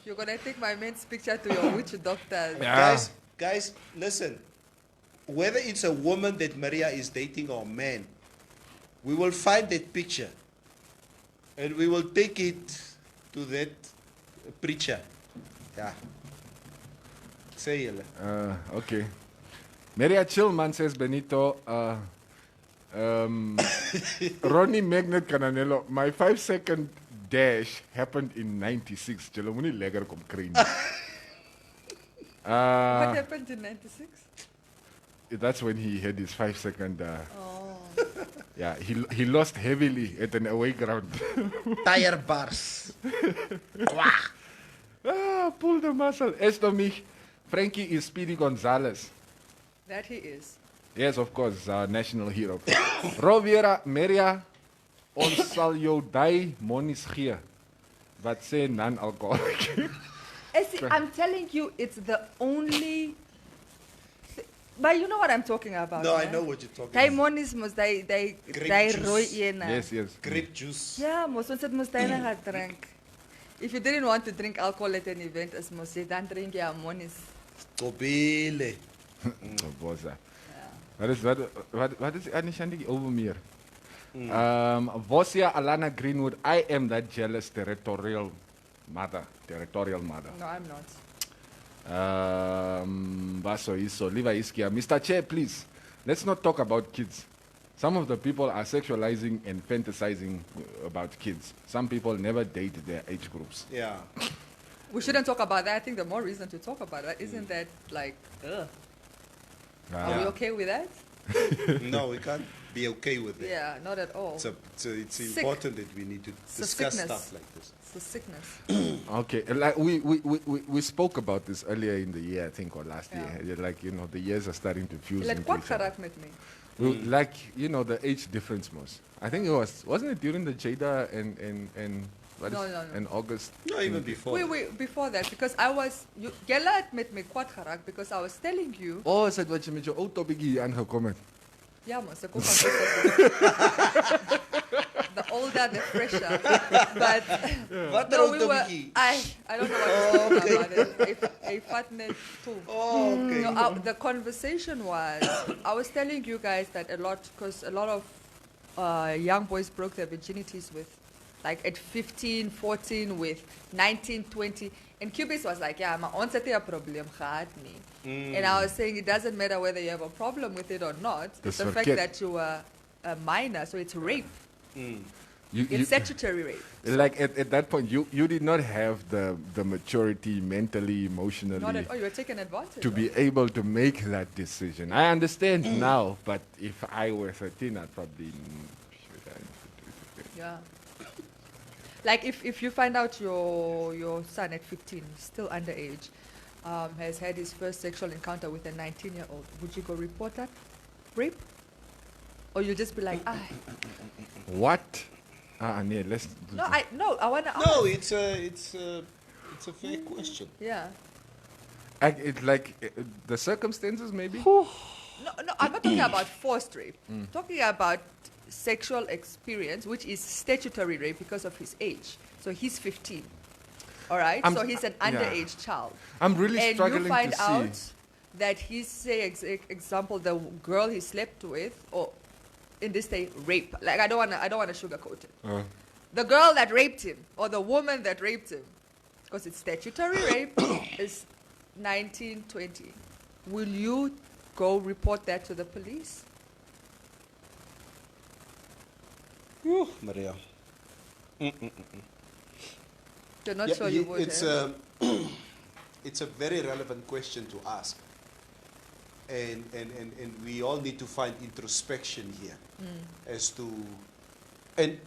You're gonna take my man's picture to your witch doctor. Yeah. Guys, listen. Whether it's a woman that Maria is dating or a man, we will find that picture and we will take it to that preacher. Yeah. Say it. Okay. Maria Chillman says, Benito, Ronnie Magnet Cananello, my 5-second dash happened in 96. Julle moenie lekker kom kry nie. What happened in 96? That's when he had his 5-second. Yeah, he lost heavily at an away ground. Tire bars. Pull the muscle. Esto mich, Frankie is Speedy Gonzalez. That he is. Yes, of course, our national hero. Roviera, Maria, ons sal jou die monies gee. Wat sê non-alcoholic? I'm telling you, it's the only... But you know what I'm talking about. No, né? I know what you're talking Daai about. monies mos daai Grape rooi juice. een. Yes. Grape juice. Ja, mos ons het mos daai gaan drink. If you didn't want to drink alcohol at an event, as mos jy dan drink jy monies. Kobile. Boza. Wat is eigenlijk over meer? Vosia Alana Greenwood, I am that jealous territorial mother. No, I'm not. Baso Iso, Liva Iskia. Mr. Chair, please, let's not talk about kids. Some of the people are sexualizing and fantasizing about kids. Some people never date their age groups. Yeah. We shouldn't talk about that. I think the more reason to talk about that isn't that like, ugh. Are we okay with that? No, we can't be okay with it. Yeah, not at all. It's Sick. important that we need to It's a discuss sickness. stuff like this. It's a sickness. Okay, like we spoke about this earlier in the year, I think, or last year. Like, you know, the years are starting to fuse Like, into what each other. karak met me? Like, you know, the age difference most. I think it wasn't it during the Jada and what No, is- no, no. and August? No, even before. Wait, before that, because I was, Gela met me kwat karak because I was telling you, Oh, is dit wat jy met jou ou toppietjie aangekom het? yeah, mos, ek kom van the older, the fresher. But Wat no, er we ook were, toppietjie? I don't know what to talk about it. A fatnet too. Oh, okay. No, the conversation was, I was telling you guys that because a lot of young boys broke their virginities with, like at 15, 14, with 19, 20. And Cubase was like, yeah, my aunt said a problem gehad nie. And I was saying it doesn't matter whether you have a problem with it or not. It's the fact that you are a minor, so it's rape. It's statutory rape. Like at that point, you did not have the maturity mentally, emotionally Not at all. You were taken advantage to of. be able to make that decision. I understand now, but if I were 13, I'd probably. Yeah. Like if you find out your son at 15, still underage, has had his first sexual encounter with a 19-year-old, would you go report that rape? Or you just be like, What? No, let's. I wanna ask. No, it's a fair question. Yeah. It's like the circumstances, maybe. No, I'm not talking about forced rape. Talking about sexual experience, which is statutory rape because of his age. So he's 15. All right? So he's an underage child. I'm really struggling and you find to see. out that he's, say, example, the girl he slept with, or in this day, rape. Like, I don't want to sugarcoat it. The girl that raped him, or the woman that raped him, because it's statutory rape, is 19, 20. Will you go report that to the police? Maria. You're not sure you would. It's a very relevant question to ask. And we all need to find introspection here as to... And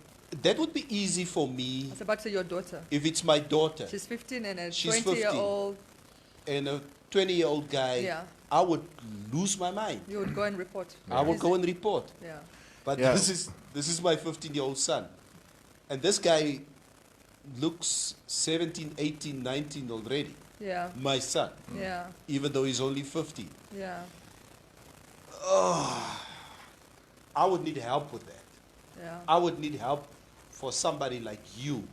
that would be easy for me. I was about to say your daughter. If it's my daughter. She's 15 and a She's 20-year-old. And a 20-year-old guy. Yeah. I would lose my mind. You would go and report. I would go and report. Yeah. But this is my 15-year-old son. And this guy looks 17, 18, 19 already. Yeah. My son. Yeah. Even though he's only 15. Yeah. I would need help with that. Yeah. I would need help for somebody like you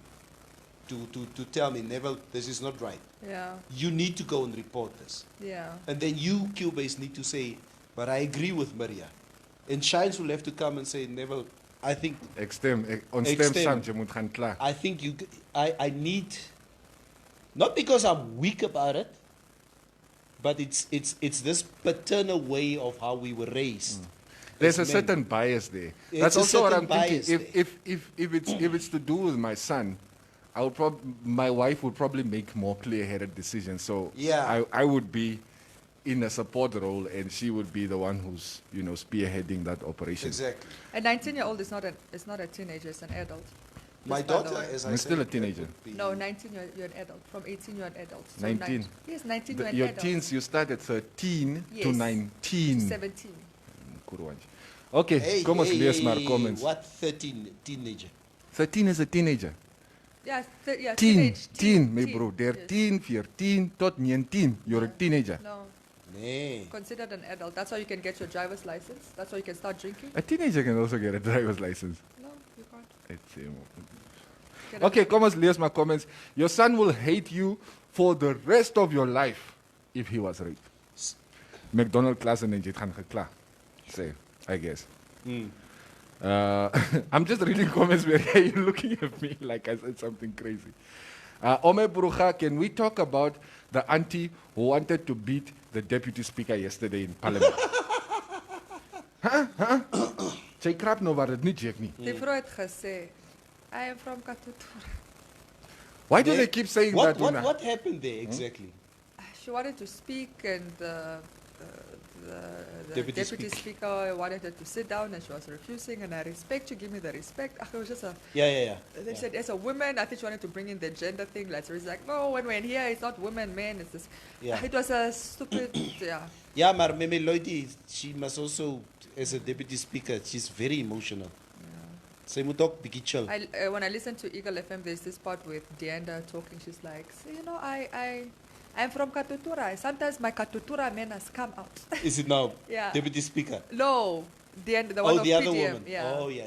to tell me, Neville, this is not right. Yeah. You need to go and report this. Yeah. And then you, Cubase, need to say, but I agree with Maria. And Shines will have to come and say, Neville, I think... I think I need... Not because I'm weak about it, but it's this paternal way of how we were raised. There's a certain bias there. That's also what I'm thinking. If it's to do with my son, my wife would probably make more clear-headed decisions. So I would be in a support role, and she would be the one who's spearheading that operation. Exactly. A 19-year-old is not a teenager; it's an adult. My daughter, as I said, still a teenager. No, 19 you're an adult. From 18 you're an adult. So 19. Yes, 19 you're an your adult. teens, you start at 13 to Yes. 19. 17. Okay, kom ons lees maar comments. What 13 teenager? 13 is a teenager. Yeah, yeah, 10, teen, my bro. 13, 14 tot 19. You're a teenager. No. Nee. Considered an adult. That's how you can get your driver's license. That's how you can start drinking. A teenager can also get a driver's license. No, you can't. Okay, kom ons lees maar comments. Your son will hate you for the rest of your life if he was raped. McDonald class en jy gaan gekla. Say, I guess. I'm just reading comments where you're looking at me like I said something crazy. Ome Brucha, can we talk about the auntie who wanted to beat the deputy speaker yesterday in parliament? Huh? Sy krap nou wat dit nie check nie. Die vrou het gesê, I am from Katutura. Why do they keep saying that? What happened there exactly? She wanted to speak and the Deputy deputy speaker wanted her to sit down and she was refusing, and I respect you, give me the respect. It was just a... Yeah. They said, as a woman, I think she wanted to bring in the gender thing. Like, so it's like, no, when we're in here, it's not women, men, it's this. Yeah. It was a stupid, yeah. Yeah, maar Meme Lloydie, she must also, as a deputy speaker, she's very emotional. Sy moet ook bietjie chill. When I listen to Eagle FM, there's this part with Deanda talking. She's like, so, you know, I'm from Katutura. Sometimes my Katutura manners come out. Is it now? Yeah. Deputy speaker? No, the one of the PDM. other woman. Yeah. Oh, yeah.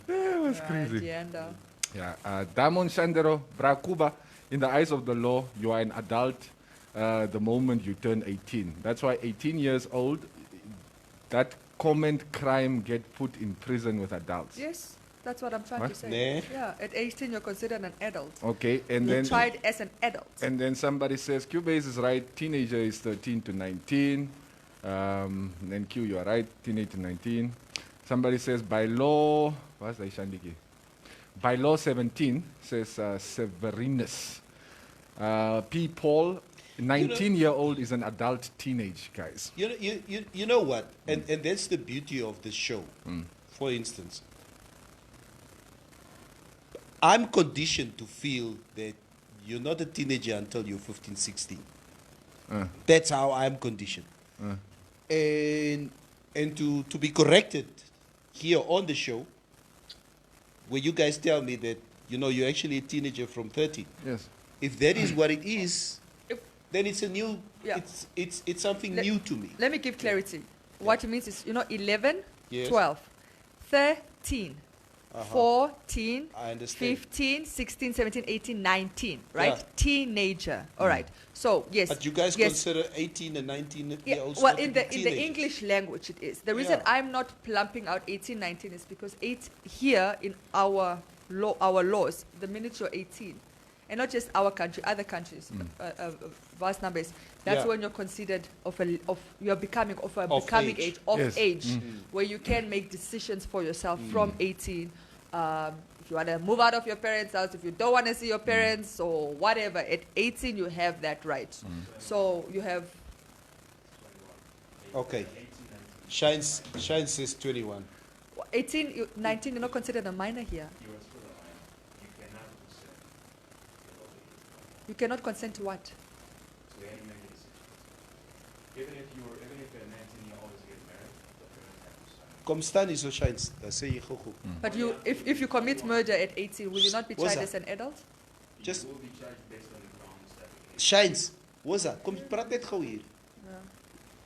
That was crazy. Deanda. Yeah, Damon Shandero, Brakuba, in the eyes of the law, you are an adult the moment you turn 18. That's why 18 years old, that comment crime get put in prison with adults. Yes, that's what I'm trying What? to say. Nee. Yeah, at 18 you're considered an adult. Okay, and You're then tried as an adult. and then somebody says Cubase is right. Teenager is 13 to 19. Then Q, you are right. Teenage to 19. Somebody says by law, what's that Shandiki? By law 17 says Severinus. P. Paul, 19-year-old is an adult teenage, guys. You know what? And that's the beauty of the show. For instance, I'm conditioned to feel that you're not a teenager until you're 15, 16. That's how I'm conditioned. And to be corrected here on the show, where you guys tell me that, you know, you're actually a teenager from 13. Yes. If that is what it is, then it's a new, it's something new to me. Let me give clarity. What it means is, 11, Yes. 12, 13, 14, I understand. 15, 16, 17, 18, 19, right? Yeah. Teenager. All right. So, yes. But you guys yes. consider 18 and 19 Yeah, year olds well, not in to be the teenagers. English language it is. The reason Yeah. I'm not plumping out 18, 19 is because here in our laws, the minute you're 18, and not just our country, other countries, vast numbers, that's Yeah. when you're considered you're becoming Of becoming age. age, Yes. where you can make decisions for yourself from 18. If you want to move out of your parents' house, if you don't want to see your parents or whatever, at 18 you have that right. So you have. Okay. Shine says 21. 18, 19, you're not considered a minor here. You cannot consent to what? Even if you're a 19-year-old is getting married, the parents have to sign. Kom staan hier so Shines. Dan sê jy gou. But if you commit murder at 18, will you not be What's tried that? as an adult? Just You will be charged based on the grounds that Shines. Wo's dat? Kom praat net gou hier.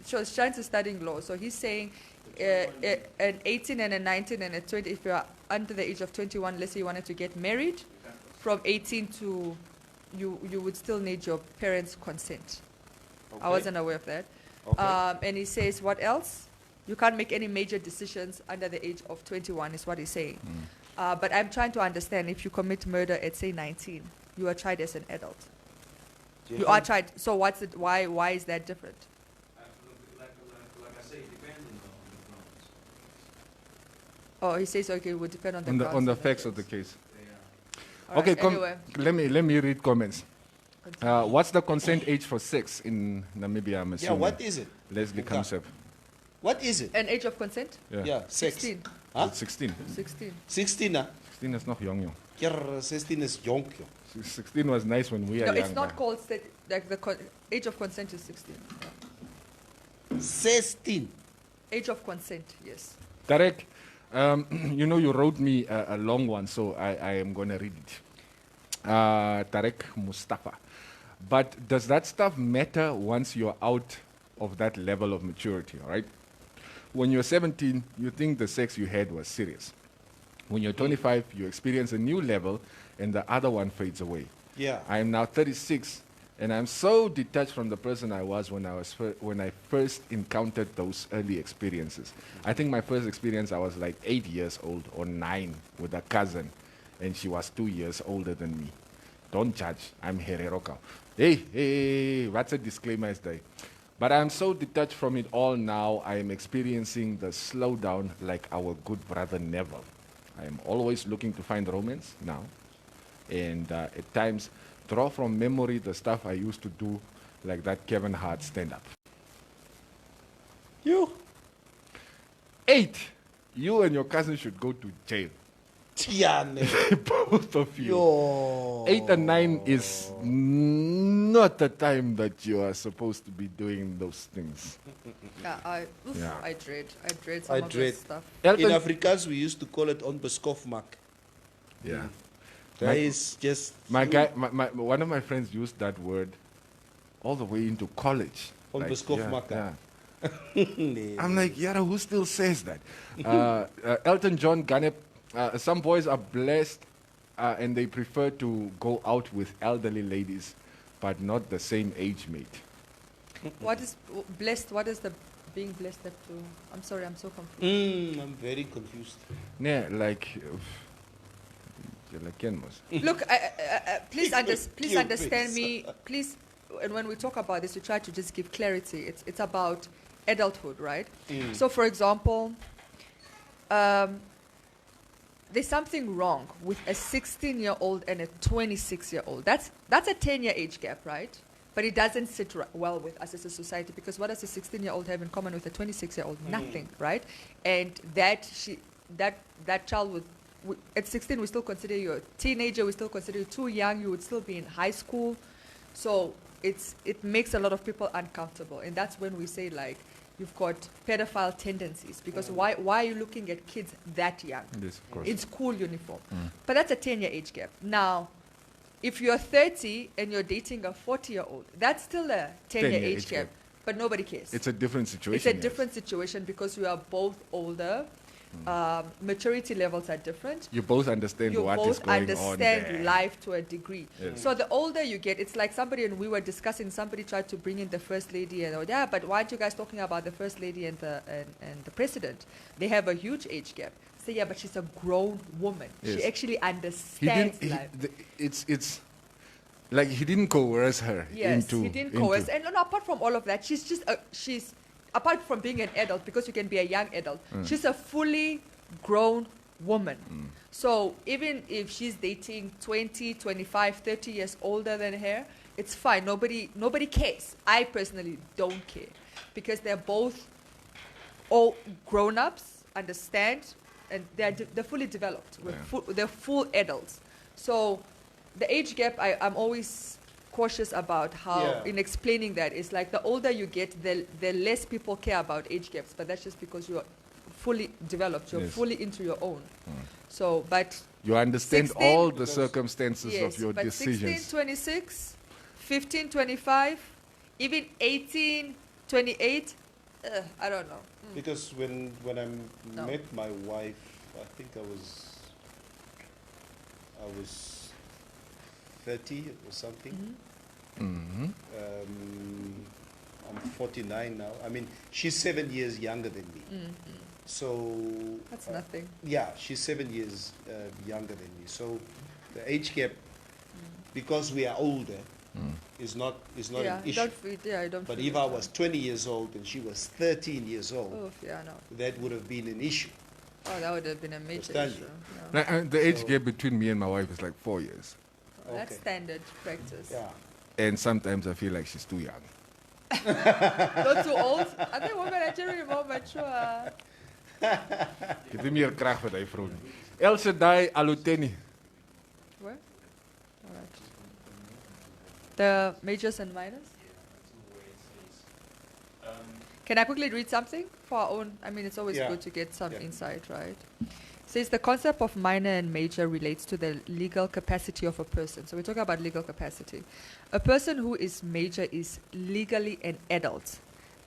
So Shines is studying law, so he's saying an 18 and a 19 and a 20, if you are under the age of 21, let's say you wanted to get married, from 18 to, you would still need your parents' consent. I wasn't aware of that. Okay. And he says, what else? You can't make any major decisions under the age of 21 is what he's saying. But I'm trying to understand, if you commit murder at, say, 19, you are tried as an adult. You are tried. So what's it? Why is that different? like I say, it depends on the grounds. Oh, he says, okay, it would depend on the grounds On the and facts of the case. All Okay, right, anyway. let me read comments. What's the consent age for sex in Namibia? I'm assuming. what is it? Leslie Okay. comes up. What is it? An age of consent? Yeah, sex. 16. Huh? It's 16. 16. 16 ah. 16 is nog jong, jong. Kerr, 16 is jonk, joh. 16 was nice when we No, are young. it's not called like the age of consent is 16. Yeah. 16. Age of consent, yes. Tarek, you wrote me a long one, so I am going to read it. Tarek Mustafa. But does that stuff matter once you're out of that level of maturity, all right? When you're 17, you think the sex you had was serious. When you're 25, you experience a new level and the other one fades away. Yeah. I am now 36, and I'm so detached from the person I was when I first encountered those early experiences. I think my first experience, I was like 8 years old or 9 with a cousin, and she was 2 years older than me. Don't judge. I'm Hererokau. Hey, what's a disclaimer is there? But I'm so detached from it all now, I am experiencing the slowdown like our good brother Neville. I am always looking to find romance now, and at times draw from memory the stuff I used to do like that Kevin Hart stand-up. You. 8, you and your cousin should go to jail. Both of you. Yo. 8 and 9 is not the time that you are supposed to be doing those things. Yeah, I dread some I of dread this stuff. In Afrikaans, we used to call it onbeskofmak. Yeah. That is just... One of my friends used that word all the way into college. Onbeskofmak. Yeah. I'm like, Yara, who still says that? Elton John Ganep, some boys are blessed and they prefer to go out with elderly ladies, but not the same age mate. What is blessed? What is the being blessed up to? I'm sorry, I'm so confused. I'm very confused. Yeah, like... Look, please understand me. Please, and when we talk about this, we try to just give clarity. It's about adulthood, right? So, for example, there's something wrong with a 16-year-old and a 26-year-old. That's a 10-year age gap, right? But it doesn't sit well with us as a society, because what does a 16-year-old have in common with a 26-year-old? Nothing, right? And that child would, at 16, we still consider you a teenager. We still consider you too young. You would still be in high school. So it makes a lot of people uncomfortable. And that's when we say, like, you've got pedophile tendencies. Because why are you looking at kids that young? Yes, of course. In school uniform. But that's a 10-year age gap. Now, if you're 30 and you're dating a 40-year-old, that's still a 10-year age gap. But nobody cares. It's a different situation. It's a different situation because you are both older. Maturity levels are different. You both understand what is going on there. You both understand life to a degree. Yes. So the older you get, it's like somebody, and we were discussing, somebody tried to bring in the first lady, and but why aren't you guys talking about the first lady and the president? They have a huge age gap. So but she's a grown woman. Yes. She actually understands life. It's like he didn't coerce her he didn't coerce. And apart from all of that, she's just she's apart from being an adult, because you can be a young adult, she's a fully grown woman. So even if she's dating 20, 25, 30 years older than her, it's fine. Nobody cares. I personally don't care, because they're both all grown-ups, understand, and they're fully developed. They're full adults. So the age gap, I'm always cautious about how in explaining that. It's like the older you get, the less people care about age gaps, but that's just because you're fully developed, you're fully into your own. So, but you understand 16, all the circumstances of your but decisions. 16, 26, 15, 25, even 18, 28, I don't know. Because when I met my wife, I think I was 30 or something. I'm 49 now. I mean, she's 7 years younger than me. So that's nothing. Yeah, she's 7 years younger than me. So the age gap, because we are older, is not an issue. But if I was 20 years old and she was 13 years old, that would have been an issue. Oh, that would have been a major issue. The age gap between me and my wife is like 4 years. That's standard practice. Yeah. And sometimes I feel like she's too young. Not too old? I think women are generally more mature. Give me a crack for that, bro. El Shaddai Aluteni. Where? All right. The majors and minors? Can I quickly read something for our own? I mean, it's always good to get some insight, right? Says the concept of minor and major relates to the legal capacity of a person. So we're talking about legal capacity. A person who is major is legally an adult.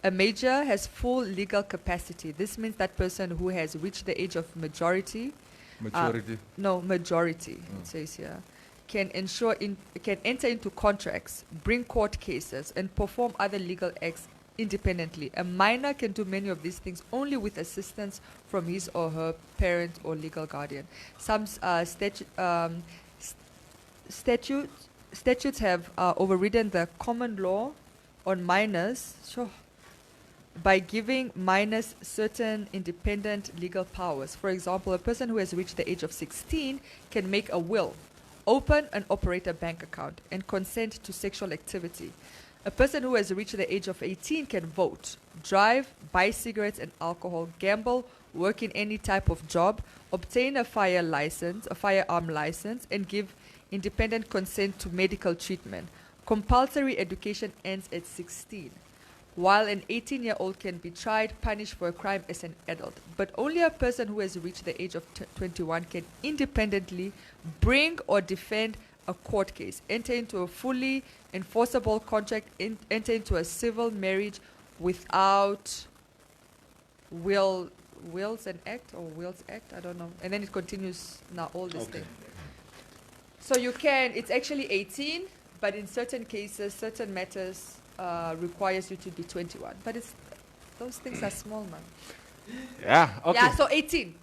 A major has full legal capacity. This means that person who has reached the age of majority. Majority? Majority, it says here. Can enter into contracts, bring court cases, and perform other legal acts independently. A minor can do many of these things only with assistance from his or her parent or legal guardian. Some statutes have overridden the common law on minors by giving minors certain independent legal powers. For example, a person who has reached the age of 16 can make a will, open and operate a bank account, and consent to sexual activity. A person who has reached the age of 18 can vote, drive, buy cigarettes and alcohol, gamble, work in any type of job, obtain a firearm license, and give independent consent to medical treatment. Compulsory education ends at 16. While an 18-year-old can be tried, punished for a crime as an adult, but only a person who has reached the age of 21 can independently bring or defend a court case, enter into a fully enforceable contract, enter into a civil marriage without wills and act or wills act, I don't know. And then it continues now, all this thing. So you can, it's actually 18, but in certain cases, certain matters, requires you to be 21, but those things are small, man. Yeah, okay. Yeah, so 18.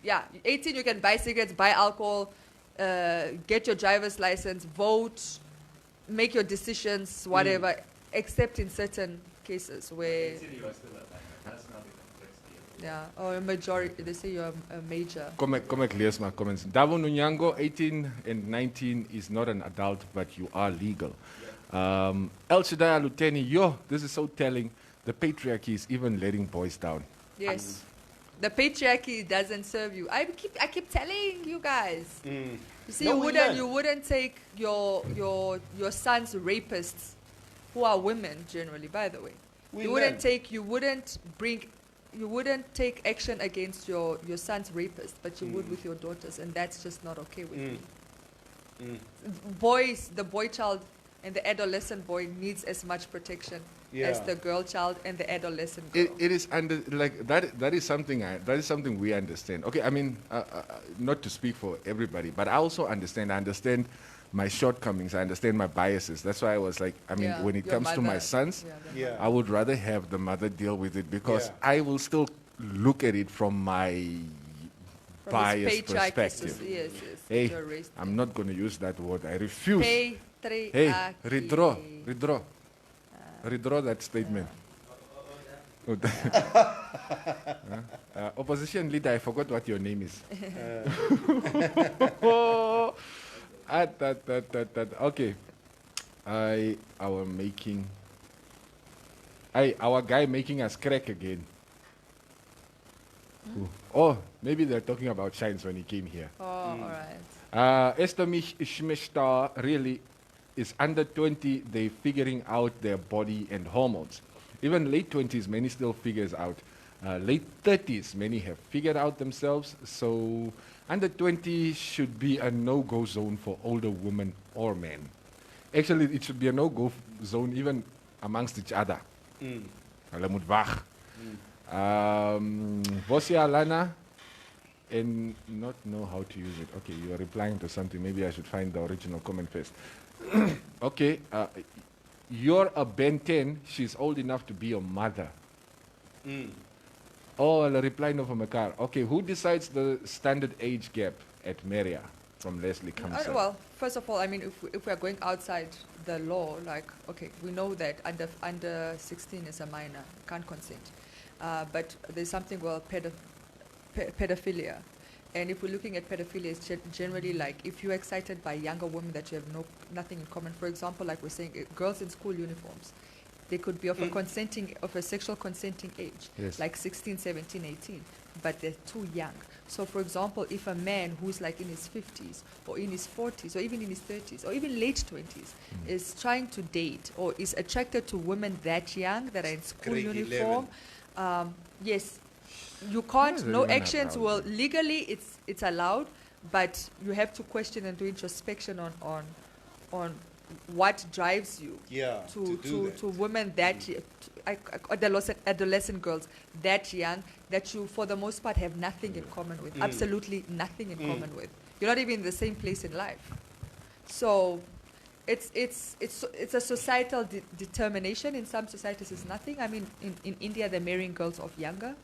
Yeah, 18 you can buy cigarettes, buy alcohol, get your driver's license, vote, make your decisions, whatever, except in certain cases where... Yeah, or a majority, they say you're a major. Come lees my comments. Davo Nunyango, 18 and 19 is not an adult, but you are legal. El Shaddai Luteni, this is so telling. The patriarchy is even letting boys down. Yes. The patriarchy doesn't serve you. I keep telling you guys. You see, you wouldn't take your son's rapists, who are women generally, by the way. You wouldn't take action against your son's rapist, but you would with your daughters, and that's just not okay with me. Boys, the boy child and the adolescent boy needs as much protection as the girl child and the adolescent girl. It is that is something we understand. Okay, I mean, not to speak for everybody, but I also understand. I understand my shortcomings. I understand my biases. That's why I was like, I mean, when it comes to my sons, I would rather have the mother deal with it, because I will still look at it from my biased perspective. Yes, hey, I'm not going to use that word. I refuse. Hey, redraw that statement. Opposition leader, I forgot what your name is. Okay. Our guy making us crack again. Oh, maybe they're talking about Shines when he came here. Oh, all right. Esther Schmester really is under 20. They're figuring out their body and hormones. Even late 20s, many still figures out. Late 30s, many have figured out themselves. So under 20 should be a no-go zone for older women or men. Actually, it should be a no-go zone even amongst each other. Hulle moet wag. Vosia Lana, and not know how to use it. Okay, you are replying to something. Maybe I should find the original comment first. Okay, you're a Ben 10. She's old enough to be your mother. Oh, a reply no from a car. Okay, who decides the standard age gap at Meria? From Leslie Kamsa. Well, first of all, I mean, if we are going outside the law, like, okay, we know that under 16 is a minor, can't consent. But there's something called pedophilia. And if we're looking at pedophilia, it's generally like if you're excited by younger women that you have nothing in common. For example, like we're saying, girls in school uniforms, they could be of a sexual consenting age, like 16, 17, 18, but they're too young. So, for example, if a man who's like in his 50s or in his 40s or even in his 30s or even late 20s is trying to date or is attracted to women that young that are in school uniform, yes, you can't. No actions will legally. It's allowed, but you have to question and do introspection on what drives you to women that adolescent girls that young that you for the most part have nothing in common with, absolutely nothing in common with. You're not even in the same place in life. So it's a societal determination. In some societies it's nothing. I mean, in India they're marrying girls of younger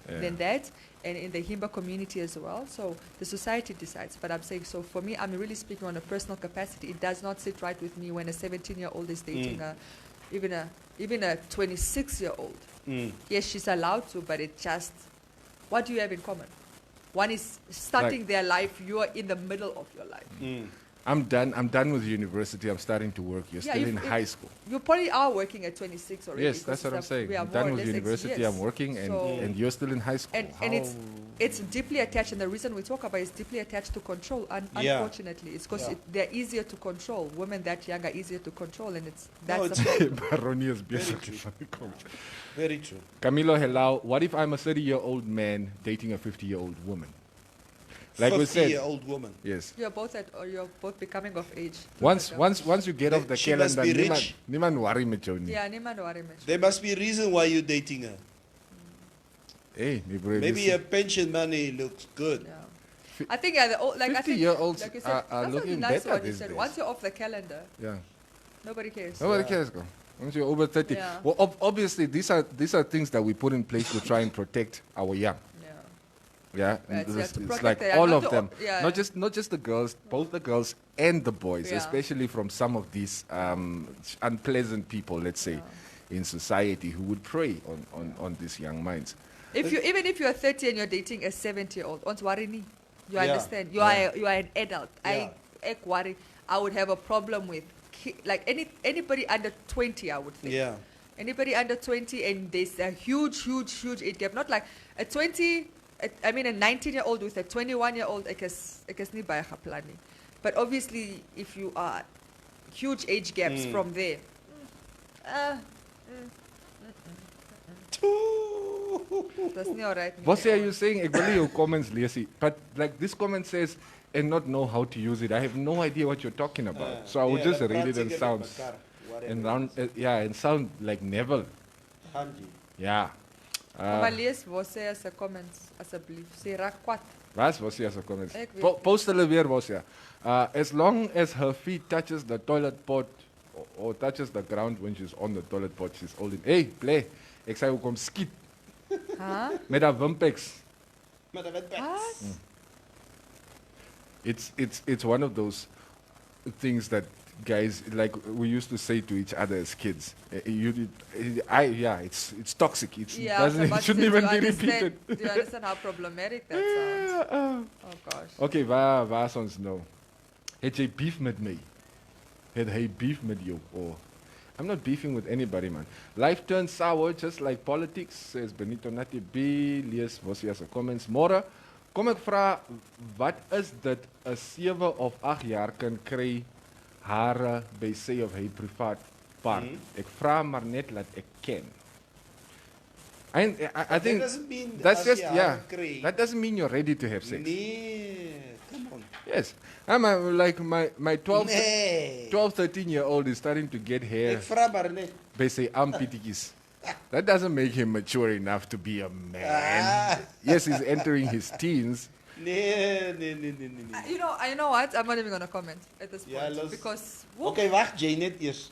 than that, and in the Himba community as well. So the society decides. But I'm saying, so for me, I'm really speaking on a personal capacity. It does not sit right with me when a 17-year-old is dating even a 26-year-old. Yes, she's allowed to, but it just, what do you have in common? One is starting their life. You are in the middle of your life. I'm done with university. I'm starting to work. You're still in high school. You probably are working at 26 already. Yes, that's what I'm saying. I'm done with university. I'm working, and you're still in high school. And it's deeply attached, and the reason we talk about it is deeply attached to control. Unfortunately, it's because they're easier to control. Women that young are easier to control, and that's a Baroni is Very true. Camilo Helao, what if I'm a 30-year-old man dating a 50-year-old woman? Like we said, 50-year-old woman. Yes. You're both becoming of age. Once you get off the she calendar, must be rich. niemand worry met jou nie. Yeah, niemand worry met jou. There must be a reason why you're dating her. Hey, maybe her pension money looks good. Yeah. I think the old, 50-year-olds like you said, are looking nice better what you these said. days. Once you're off the calendar, nobody cares. Nobody cares, girl. Once you're over 30. Yeah. Well, obviously, these are things that we put in place to try and protect our young. Yeah, it's like all of them, not just the girls, both the girls and the boys, especially from some of these unpleasant people, let's say, in society who would prey on these young minds. Even if you're 30 and you're dating a 70-year-old, you understand. You are an adult. I would have a problem with like anybody under 20. I would think. Yeah. Anybody under 20, and there's a huge age gap. Not like a 20. I mean, a 19-year-old with a 21-year-old, I guess nie baie planning. But obviously, if you are huge age gaps from there, that's not alright. What are you saying? Ek wil jou comments lees, but like this comment says, and not know how to use it. I have no idea what you're talking about. So I would just read it and sound like Neville. Yeah. Maar lees você as comments asseblief. Sê raak kwaad. Was jy as comments? Post hulle weer Wosia. As long as her feet touches the toilet pot or touches the ground when she's on the toilet pot, she's holding. Hey, play. Ek sê hoekom skiet. Met haar wimpex. It's one of those things that guys, like we used to say to each other as kids, it's toxic. It shouldn't even be repeated. Do you understand how problematic that sounds? Oh gosh. Okay, waar is ons nou? Het jy beef met my? Het hy beef met jou? Oh, I'm not beefing with anybody, man. Life turns sour just like politics, says Benito Nati B. Lees Wosia se comments. Môre, kom ek vra, wat is dit 'n 7 of 8 jaar kind kry hare by sy of hy privaat park? Ek vra maar net laat ek ken. I think that's just that doesn't mean you're ready to have sex. Nee, come on. Yes. I'm like my 12 13-year-old is starting to get hair Ek vra maar net. by sy armpietetjies. That doesn't make him mature enough to be a man. Yes, he's entering his teens. Nee. You know what? I'm not even gonna comment at this point because. Okay, wacht, Jay, net eers.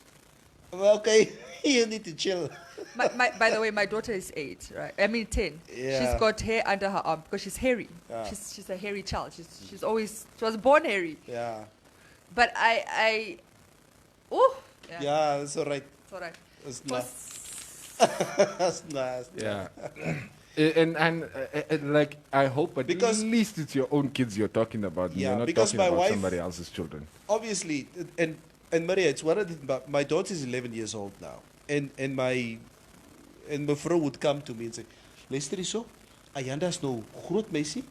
Okay, you need to chill. By the way, my daughter is 8, right? I mean 10. Yeah. She's got hair under her arm because she's hairy. Yeah. She's a hairy child. She was born hairy. Yeah. But yeah, it's alright. It's alright. It's not. It's not. Yeah. And like I hope at least it's your own kids you're talking about. Yeah, you're not because talking my about wife, somebody else's children. Obviously, and Maria, it's one of the. My daughter is 11 years old now, and my vrou would come to me and say, "Luister hierso, Ayanda is nou groot meisie,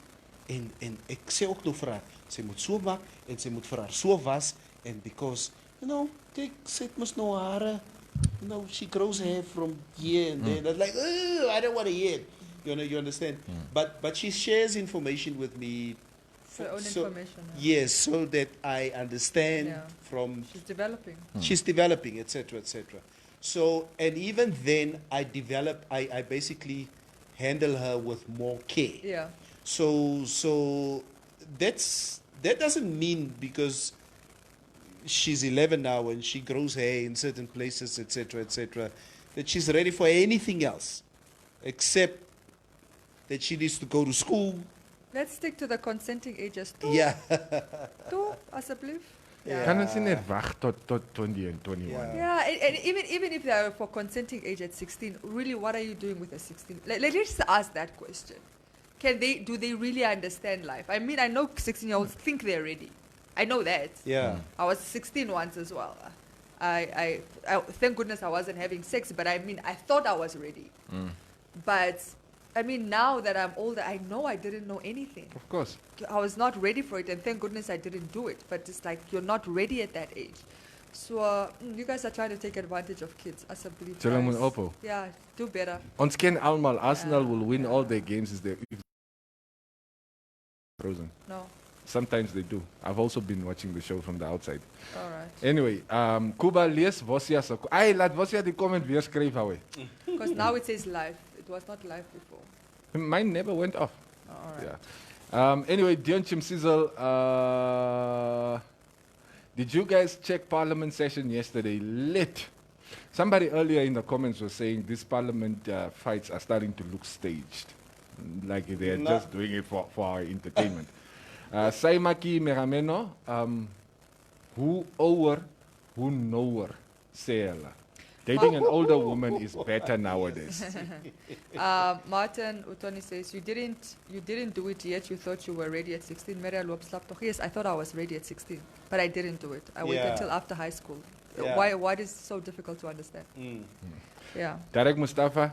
en ek sê ook nou vir haar, sy moet so maak en sy moet vir haar so was, and because kyk, sy het mos nou hare, she grows hair from here and there. That's like, I don't want to hear it. You understand? But she shares information with me. For her own information. Yes, so that I understand from. She's developing. She's developing, etc., etc. So, and even then, I basically handle her with more care. Yeah. So that doesn't mean because she's 11 now and she grows hair in certain places, etc., etc., that she's ready for anything else, except that she needs to go to school. Let's stick to the consenting ages. Yeah. Alsjeblieft. Kan ons net wag tot 20 and 21? Yeah, and even if they are for consenting age at 16, really, what are you doing with a 16? Let's just ask that question. Do they really understand life? I mean, I know 16-year-olds think they're ready. I know that. Yeah. I was 16 once as well. I thank goodness I wasn't having sex, but I mean, I thought I was ready. But I mean, now that I'm older, I know I didn't know anything. Of course. I was not ready for it, and thank goodness I didn't do it. But it's like you're not ready at that age. So you guys are trying to take advantage of kids. As a belief. Yeah, do better. Ons ken almal, Arsenal will win all their games if frozen. No. Sometimes they do. I've also been watching the show from the outside. All right. Anyway, Kuba lees Vosia se. Ai, laat Vosia die comment weer skryf hou. Because now it says live. It was not live before. Mine never went off. Oh, all right. Yeah. Anyway, Dion Chimsizzle, did you guys check Parliament session yesterday? Lit. Somebody earlier in the comments was saying these Parliament fights are starting to look staged. Like they're just doing it for our entertainment. Saimaki Merameno, who over, who knower, Sela. Dating an older woman is better nowadays. Martin Utoni says, you didn't do it yet. You thought you were ready at 16. Yes, I thought I was ready at 16, but I didn't do it. I waited until after high school. Yeah. Why is it so difficult to understand? Yeah. Tarek Mustafa.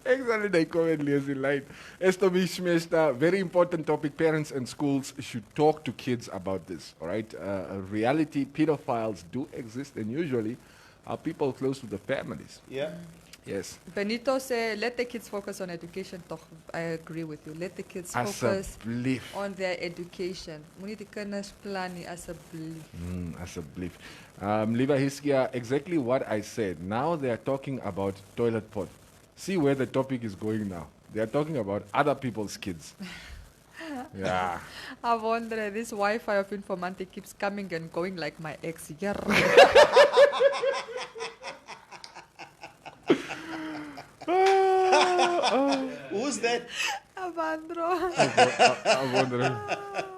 Exactly, they comment lazy line. Estomi Shmesta, very important topic. Parents and schools should talk to kids about this. All right, reality, pedophiles do exist, and usually are people close to the families. Yeah. Yes. Benito say, let the kids focus on education. Toch, I agree with you. Let the kids focus on their education. Moet die kinders plan nie asseblief. Asseblief. Liva Hiskia, exactly what I said. Now they are talking about toilet pot. See where the topic is going now. They are talking about other people's kids. Yeah. I wonder, this Wi-Fi of Informanté keeps coming and going like my ex. Who's that? Avandro.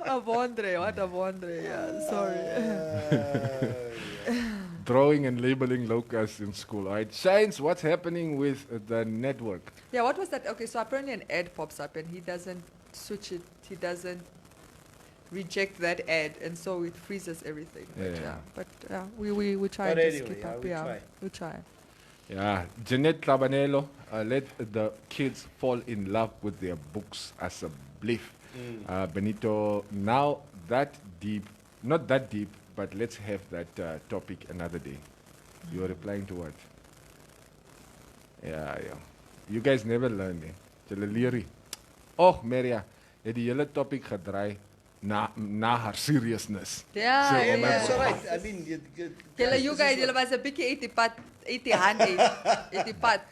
Avondre. What Avondre? Yeah, sorry. Drawing and labeling locusts in school. All right. Shines, what's happening with the network? Yeah, what was that? Okay, so apparently an ad pops up and he doesn't switch it. He doesn't reject that ad, and so it freezes everything. But we try but to anyway, keep up. We try. Yeah. Jeanette Clabanello, let the kids fall in love with their books as a belief. Benito, now that deep, not that deep, but let's have that topic another day. You are replying to what? Yeah. You guys never learn, eh? Oh, Maria, het die hele topic gedraai na haar seriousness. Yeah, so, That's all right. I mean, you guys, you was a big 80 hand, 80 pat.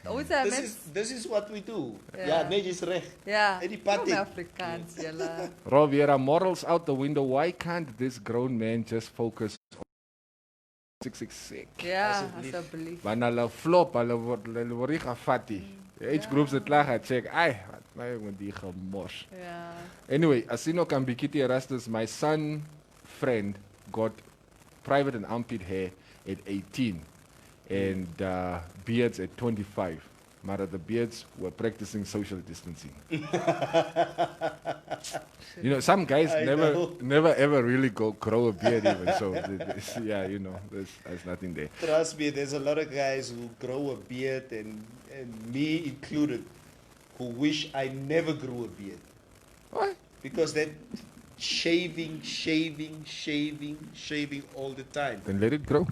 This is what we do. Yeah, nee, is recht. Yeah, 80 pat. Afrikaans, jelle. Roviera, morals out the window. Why can't this grown man just focus on 666? Yeah, as a belief. Wanneer hulle flop, hulle word gevat. Age groups het klaar gecheck. Ai, wat my met die gemors. Yeah. Anyway, Asino Kambikiti Erastus, my son friend got private and armpit hair at 18 and beards at 25. But the beards were practicing social distancing. You know, some guys never ever really grow a beard even. So, yeah, you know, there's nothing there. Trust me, there's a lot of guys who grow a beard, and me included, who wish I never grew a beard. What? Because that shaving all the time. Then let it grow.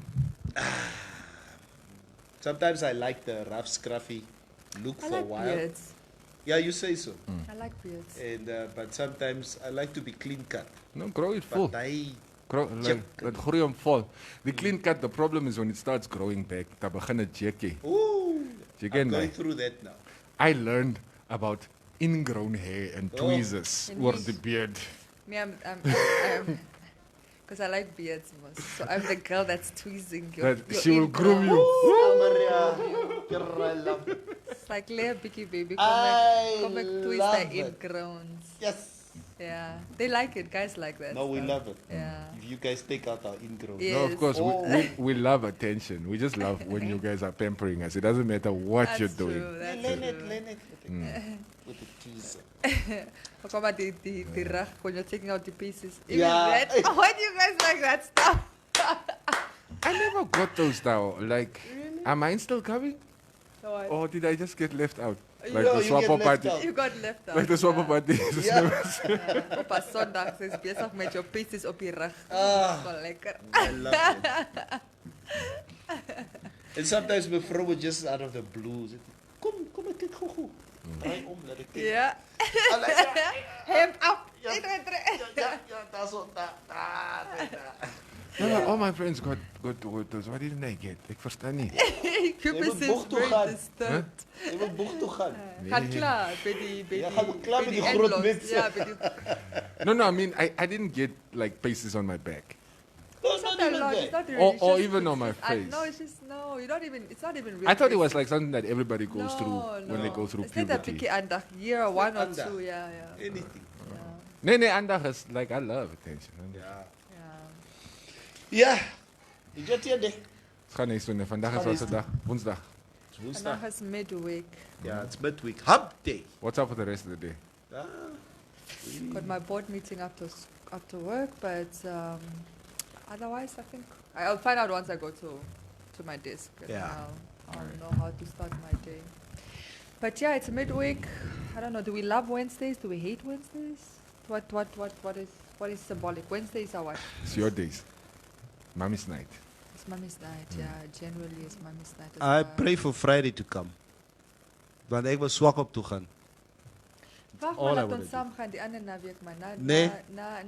Sometimes I like the rough, scruffy look for a while. Beards. Yeah, you say so. I like beards. And but sometimes I like to be clean cut. No, grow it full. Grow, grow them full. The clean cut, the problem is when it starts growing back. Ooh, I'm going through that now. I learned about ingrown hair and tweezers or the beard. Me, I'm because I like beards most. So I'm the girl that's tweezing your she will groom you. It's like Leah Bicky baby. Come back twist the ingrowns. Yes. Yeah. They like it. Guys like that. No, we love it. Yeah. If you guys take out our ingrown. Yes. No, of course, Oh. we love attention. We just love when you guys are pampering us. It doesn't matter what That's you're true, doing. that's Leonard. Mm. With the teaser. How come the rag when you're taking out the pieces? Even Yeah. that. Why do you guys like that stuff? I never got those now. Like, are mine still coming? What? Or did I just get left out? Like No, the you swapper get left party. out. You got left out. Like the swapper party. Op 'n Sondag is besig met jou pieces op die rug. Ah. Wel lekker. I love it. And sometimes my vrouw would just out of the blue say, Kom ek kyk gou. Draai om, laat ek kyk. Ja. Hemd af. Ja, daar's ook daar. No, all my friends got those. Why didn't I get? Ik verstaan niet. Cupid is very disturbed. Jy moet boeg toe gaan. Gaan klaar by die Ja, gaan klaar met die groot mense. Ja, by die No, I mean, I didn't get like pieces on my back. No, It's not not a even lot. there. It's not really. Or it's just- even on my it's- face. No, it's just no. You don't even. It's not even. Real I thought it was faces. like something that everybody goes No, through when they no. go through It's not a puberty. picky andag year one or Andag. two. Yeah. Anything. Nee, andag is like I love attention. Ja. Is dit hier? Het gaat niks doen. Vandaag is wat dag? Woensdag. It's woensdag. Vandaag is midweek. Yeah, it's midweek. Hump day. What's up for the rest of the day? Got my board meeting after work, but otherwise I think I'll find out once I go to my desk. And Yeah. I'll know how to start my day. But yeah, it's midweek. I don't know. Do we love Wednesdays? Do we hate Wednesdays? What is symbolic? Wednesdays are what? It's your days. Mommy's night. It's Mommy's night. Yeah, generally it's Mommy's night. as I well. pray for Friday to come. Want ek was swak op toe gaan. Wag all maar I dat wanna ons do. saam gaan die ander naweek man. Nee.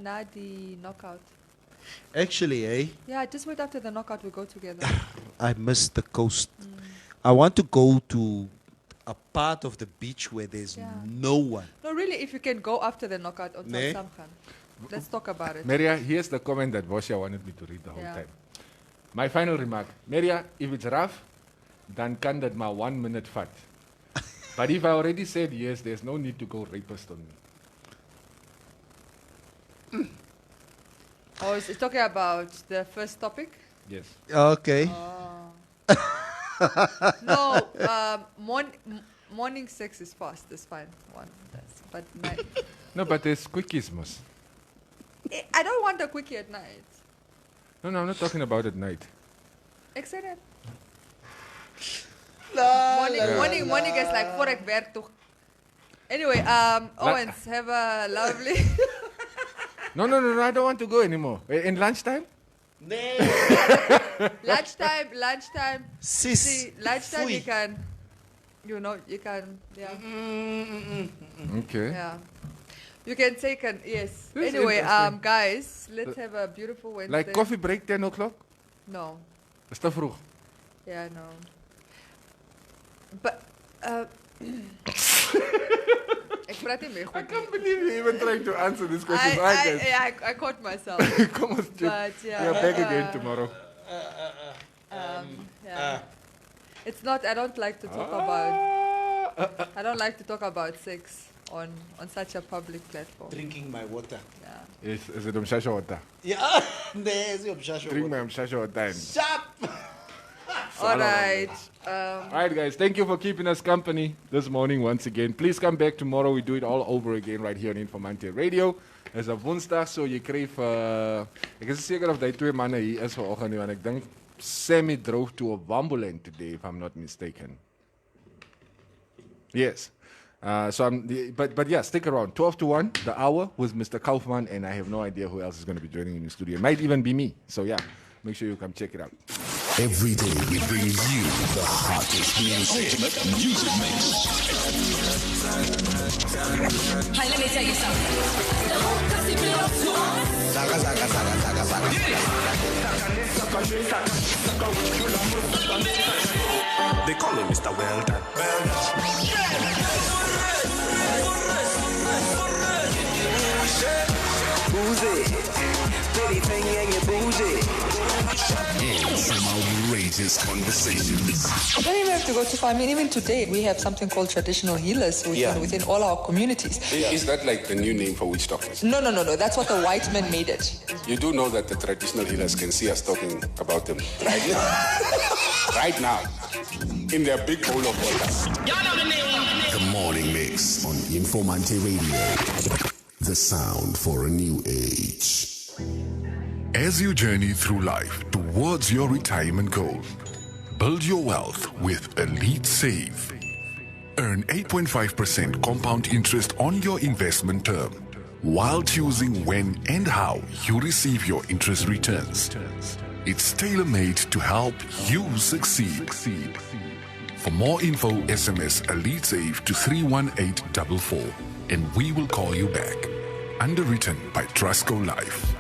Na die knockout. Actually, Yeah, just wait after the knockout we go together. I miss the coast. I want to go to a part of the beach where there's no one. No, really, if you can go after the knockout on Nee. saam gaan. Let's talk about it. Maria, here's the comment that Boscia wanted me to read the whole Yeah. time. My final remark. Maria, if it's rough, then can that my 1 minute fat. But if I already said yes, there's no need to go rapist on me. Oh, it's talking about the first topic? Yes. Okay. No, morning sex is fast. That's fine. But night. No, but there's quickies, mos. I don't want a quickie at night. No, I'm not talking about at night. Except Morning morning is like voor ek werk toe. Anyway, Owens, have a lovely. No, I don't want to go anymore. In lunchtime? Nee. lunchtime. Sis, See, lunchtime foei. you can, yeah. Okay. Yeah. You can take an, yes. This is Anyway, interesting. guys, let's have a beautiful Wednesday. Like coffee break 10 o'clock? No. Is te vroeg? Yeah, no. But, ek praat nie meer goed. I can't believe you even trying to answer this question. I caught myself. Come on, Chip. But yeah. We are back again tomorrow. Yeah. It's not, I don't like to talk about sex on such a public platform. Drinking my water. Yeah. Is it mshasha water? Ja, nee, is nie op shasho. Drink my mshasha water. Sharp. All right. All right, guys. Thank you for keeping us company this morning once again. Please come back tomorrow. We do it all over again right here on Informanté Radio. Is op Woensdag, so jy kry ek is seker of die twee manne hier is vanoggend nie, want ek dink Sammy drove to a Wamboland today, if I'm not mistaken. Yes. But yeah, stick around. 12 to 1, the hour with Mr. Kaufman, and I have no idea who else is going to be joining in the studio. It might even be me. So yeah, make sure you come check it out. Every day we bring you the hottest music. Ultimate music mix. Hey, let me tell you something. They call me Mr. Well Boozy, pretty thing and you bougie. It's my outrageous conversations. You don't even have to go too far. I mean, even today, we have something called traditional healers within all our communities. Is that like the new name for witch doctors? No. That's what the white men made it. You do know that the traditional healers can see us talking about them right now. Right now. In their big bowl of water. The Morning Mix on Informanté Radio. The sound for a new age. As you journey through life towards your retirement goal, build your wealth with Elite Save. Earn 8.5% compound interest on your investment term while choosing when and how you receive your interest returns. It's tailor-made to help you succeed. For more info, SMS Elite Save to 31844 and we will call you back. Underwritten by Trustco Life.